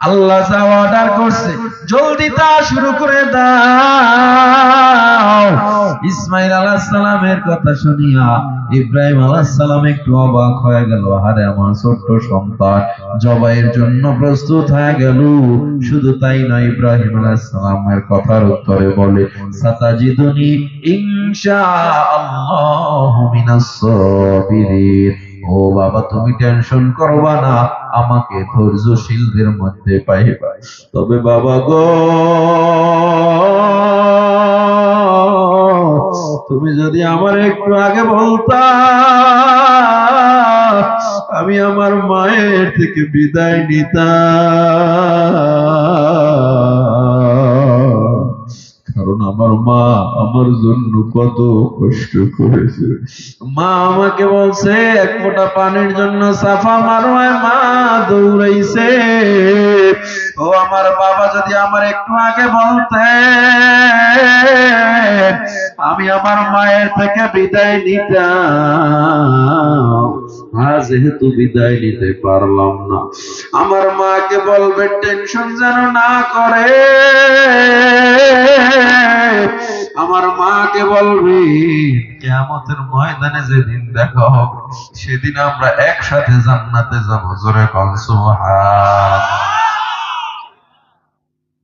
B: আল্লাহ যা অর্ডার করছে জলদি তা শুরু করে দাও। ইসমাইল আলাইহিস সালামের কথা শুনিয়া ইব্রাহিম আলাইহিস সালাম একটু অবাক হয়ে গেল। আরে আমার ছোট্ট সন্তান জবাইয়ের জন্য প্রস্তুত হয়ে গেল। শুধু তাই নয়, ইব্রাহিম আলাইহিস সালামের কথার উত্তরে বলে, সাতাজিদুনি ইনশাআল্লাহু মিনাস সাবিরিন। ও বাবা, তুমি টেনশন করবা না, আমাকে ধৈর্যশীলদের মধ্যে পাইবা। তবে বাবা গো, তুমি যদি আমার একটু আগে বলতা, আমি আমার মায়ের থেকে বিদায় নিতাম। কারণ আমার মা আমার জন্য কত কষ্ট করেছে। মা আমাকে বলছে এক ফোঁটা পানির জন্য সাফা মারোয় মা দৌড়াইছে। ও আমার বাবা, যদি আমার একটু আগে বলতে, আমি আমার মায়ের থেকে বিদায় নিতাম। যেহেতু বিদায় নিতে পারলাম না, আমার মাকে বলবে টেনশন যেন না করে। আমার মাকে বলবি কিয়ামতের ময়দানে যেদিন দেখা হবে, সেদিন আমরা একসাথে জান্নাতে যাব। জোরে কোন সুবহানাল্লাহ।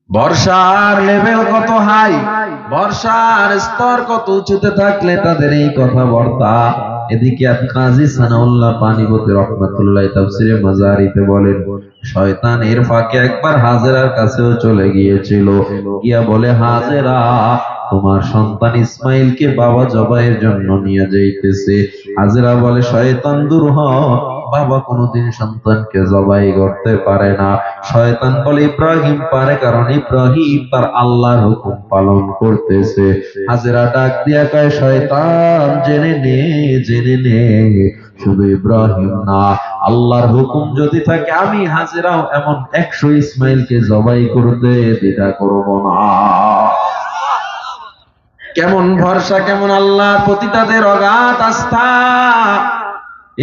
B: বর্ষার লেভেল কত হাই, বর্ষার স্তর কত উঁচুতে থাকলে তাদের এই কথাবার্তা এদিকে কাজী সানাউল্লাহ পানিপতি রাহমাতুল্লাহ তাফসিরে মাজারিতে বলেন, শয়তান এর ফাঁকে একবার হাজেরার কাছেও চলে গিয়েছিল, গিয়া বলে, হাজেরা তোমার সন্তান ইসমাইলকে বাবা জবাইয়ের জন্য নিয়ে যাইতেছে। হাজেরা বলে, শয়তান দূর হ, বাবা কোনোদিন সন্তানকে জবাই করতে পারে না। শয়তান বলে, ইব্রাহিম পারে, কারণ ইব্রাহিম তার আল্লাহর হুকুম পালন করতেছে। হাজেরা ডাক দিয়া কয়, শয়তান জেনে নে শুধু ইব্রাহিম না, আল্লাহর হুকুম যদি থাকে আমি হাজেরাও এমন 100 ইসমাইলকে জবাই করতে দ্বিধা করব না। কেমন ভরসা, কেমন আল্লাহর প্রতি তাদের অগাধ আস্থা।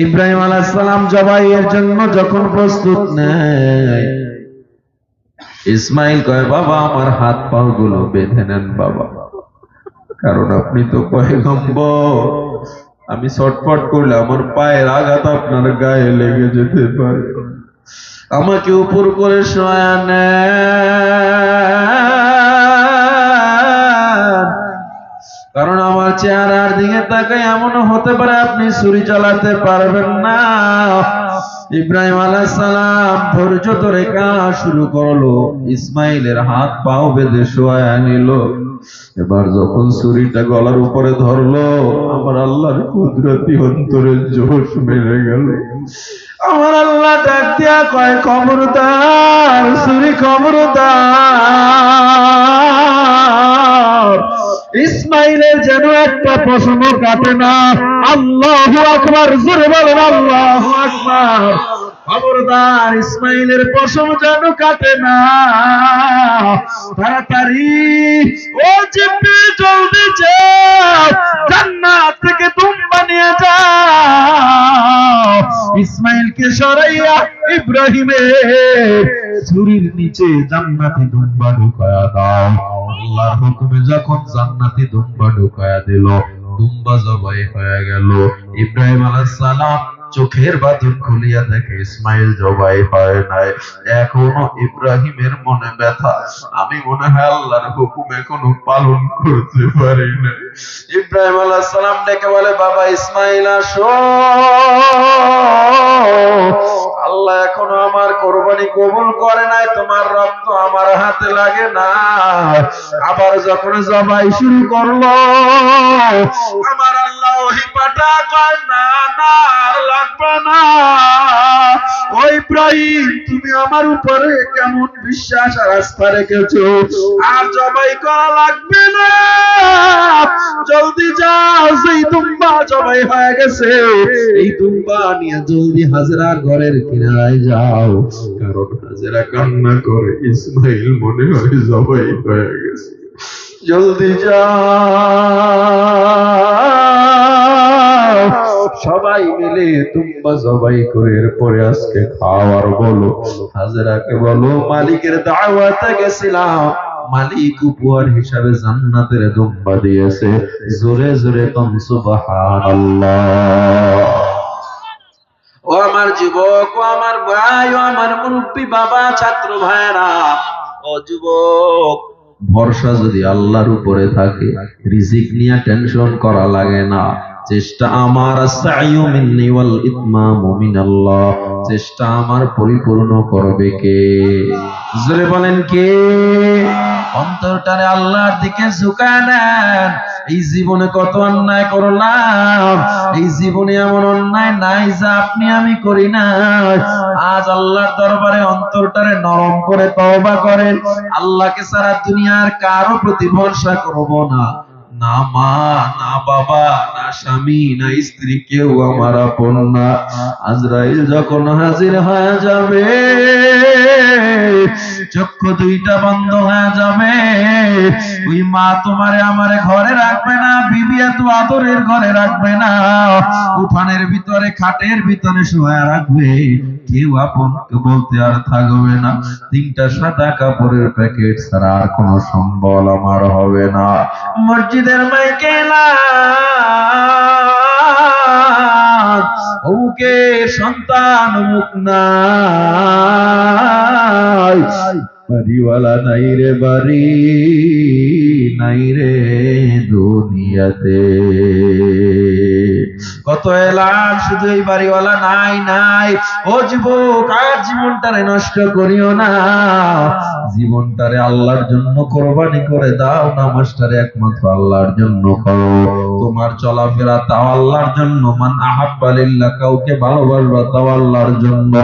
B: ইব্রাহিম আলাইহিস সালাম জবাইয়ের জন্য যখন প্রস্তুত নেয়, ইসমাইল কয়, বাবা আমার হাত পা গুলো বেঁধে নেন বাবা, কারণ আপনি তো পয়গম্বর, আমি ছটফট করলে আমার পায়ের আঘাত আপনার গায়ে লেগে যেতে পারে, আমাকে উপর করে শোয়া নেন, কারণ আমার চেহারার দিকে তাকাই এমনও হতে পারে আপনি ছুরি চালাতে পারবেন না। ইব্রাহিম আলাইহিস সালাম ধৈর্য ধরে কাজ শুরু করলো, ইসমাইলের হাত পাও বেঁধে শোয়া নিল। এবার যখন ছুরিটা গলার উপরে ধরলো, আমার আল্লাহর কুদরতি অন্তরের জোশ মেরে গেল। আমার আল্লাহ ডাক দিয়া কয়, খবরদার ছুরি, খবরদার, ইসমাইলের যেন একটা পশম কাটে না। আল্লাহু আকবার, জোরে বলেন আল্লাহু আকবার। খবরদার ইসমাইলের পশম যেন কাটে না। তাড়াতাড়ি ও জিব্রিল, জলদি যাও, জান্নাত থেকে দুম্বা নিয়ে যাও, ইসমাইলকে সরাইয়া ইব্রাহিমের ছুরির নিচে জান্নাতি দুম্বা ঢুকায়া দাও। আল্লাহর হুকুমে যখন জান্নাতি দুম্বা ঢুকায়া দিল, দুম্বা জবাই হয়ে গেল। ইব্রাহিম আলাইহিস সালাম চোখের বাঁধন খুলিয়া দেখে ইসমাইল জবাই হয় নাই। এখনো ইব্রাহিমের মনে ব্যথা, আমি মনে হয় আল্লাহর হুকুম এখনো পালন করতে পারি না। ইব্রাহিম আলাইহিস সালাম ডেকে বলে, বাবা ইসমাইল আসো, আল্লাহ এখনো আমার কোরবানি কবুল করে নাই, তোমার রক্ত আমার হাতে লাগে না। আবার যখন জবাই শুরু করলো, আমার আল্লাহ ওহী পাঠা কয়, না না লাগবে না। ও ইব্রাহিম, তুমি আমার উপরে কেমন বিশ্বাস আর আস্থা রেখেছো, আর জবাই করা লাগবে না, জলদি যাও, সেই দুম্বা জবাই হয়ে গেছে, এই দুম্বা নিয়ে জলদি হাজেরার ঘরের কিনারায় যাও, কারণ হাজেরা কান্না করে, ইসমাইল মনে হয় জবাই হয়ে গেছে, জলদি যাও। সবাই মিলে দুম্বা জবাই করে এরপরে আজকে খাওয়ার বলো। হাজেরাকে বলো, মালিকের দাওয়াতে গেছিলাম, মালিক উপহার হিসাবে জান্নাতের দুম্বা দিয়েছে, জোরে জোরে কম সুবহানাল্লাহ। ও আমার যুবক, ও আমার ভাই, ও আমার মুরব্বী বাবা, ছাত্র ভাইরা, ও যুবক, ভরসা যদি আল্লাহর উপরে থাকে, রিজিক নিয়ে টেনশন করা লাগে না। চেষ্টা আমার, আস-সা'য়ু মিন্নি ওয়াল ইতমামু মিনাল্লাহ, চেষ্টা আমার পরিপূর্ণ করবে কে? জোরে বলেন কে? অন্তরটারে আল্লাহর দিকে ঝুঁকায় নেন। এই জীবনে কত অন্যায় করলাম, এই জীবনে এমন অন্যায় নাই যা আপনি আমি করি না। আজ আল্লাহর দরবারে অন্তরটারে নরম করে তওবা করেন, আল্লাহকে ছাড়া দুনিয়ার কারো প্রতি ভরসা করব না, না মা, না বাবা, না স্বামী, না স্ত্রী, কেউ আমার আপন না। আজরাইল যখন হাজির হয়ে যাবে, চক্ষু দুইটা বন্ধ হয়ে যাবে, ওই মা তোমারে আমারে ঘরে রাখবে না, বিবি এত আদরের ঘরে রাখবে না, উঠানের ভিতরে খাটের ভিতরে শোয়া রাখবে, কেউ আপন বলতে আর থাকবে না। 3টা সাদা কাপড়ের প্যাকেট ছাড়া আর কোনো সম্বল আমার হবে না। মসজিদের মাইকে অমুকে সন্তান অমুক নাই, বাড়িওয়ালা নাই রে বাড়ি, নাই রে দুনিয়াতে। কত এলান, শুধু এই বাড়িওয়ালা নাই নাই। ও যুবক, আর জীবনটারে নষ্ট করিও না, জীবনটারে আল্লাহর জন্য কোরবানি করে দাও। নামাজটারে একমাত্র আল্লাহর জন্য করো, তোমার চলাফেরা তাও আল্লাহর জন্য। মান আহাব্বা লিল্লাহ, কাউকে ভালোবাসবা তাও আল্লাহর জন্য।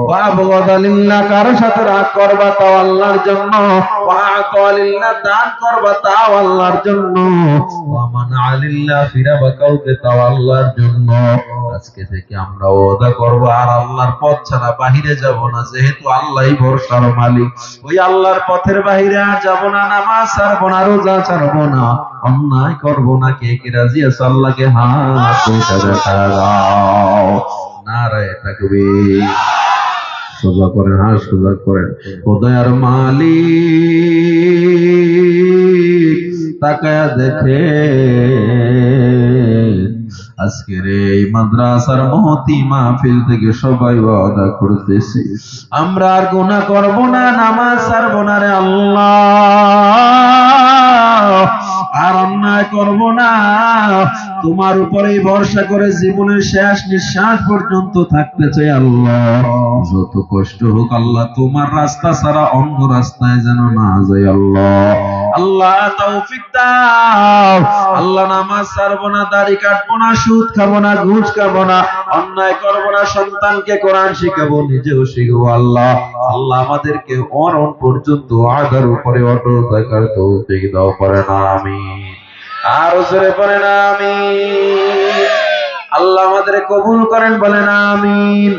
B: ওয়া আবগাদা লিল্লাহ, কারো সাথে রাগ করবা তাও আল্লাহর জন্য। ওয়া আতা লিল্লাহ, দান করবা তাও আল্লাহর জন্য। ওয়া মানা লিল্লাহ, ফিরাবা কাউকে তাও আল্লাহর জন্য। আজকে থেকে আমরা ওয়াদা করব আর আল্লাহর পথ ছাড়া বাহিরে যাব না, যেহেতু আল্লাহই ভরসার মালিক। ওই আল্লাহর পথের বাহিরে আর যাব না, নামাজ ছাড়বো না, রোজা ছাড়বো না, অন্যায় করব না। কে কে রাজি আছে আল্লাহকে হাত উঠে দেখা দাও। নারায়ে তাকবীর। সোজা করেন, হাত সোজা করেন। খোদার মালিক তাকায়া দেখে আজকের এই মাদ্রাসার মহতি মাহফিল থেকে সবাই ওয়াদা করতেছি আমরা আর গুনাহ করব না, নামাজ ছাড়ব না রে আল্লাহ, আর অন্যায় করব না। তোমার উপরেই ভরসা করে জীবনের শেষ নিঃশ্বাস পর্যন্ত থাকতে চাই আল্লাহ। যত কষ্ট হোক আল্লাহ, তোমার রাস্তা ছাড়া অন্য রাস্তায় যেন না যাই আল্লাহ। আল্লাহ তৌফিক দাও। আল্লাহ নামাজ ছাড়বো না, দাড়ি কাটবো না, সুদ খাবো না, ঘুষ খাবো না, অন্যায় করবো না, সন্তানকে কোরআন শিখাবো, নিজেও শিখবো আল্লাহ। আল্লাহ আমাদেরকে মরণ পর্যন্ত আদার উপরে অটল থাকার তৌফিক দাও। পড়ে না আমিন, আর জোরে পড়ে না আমিন। আল্লাহ আমাদের কবুল করেন, বলেন আমিন।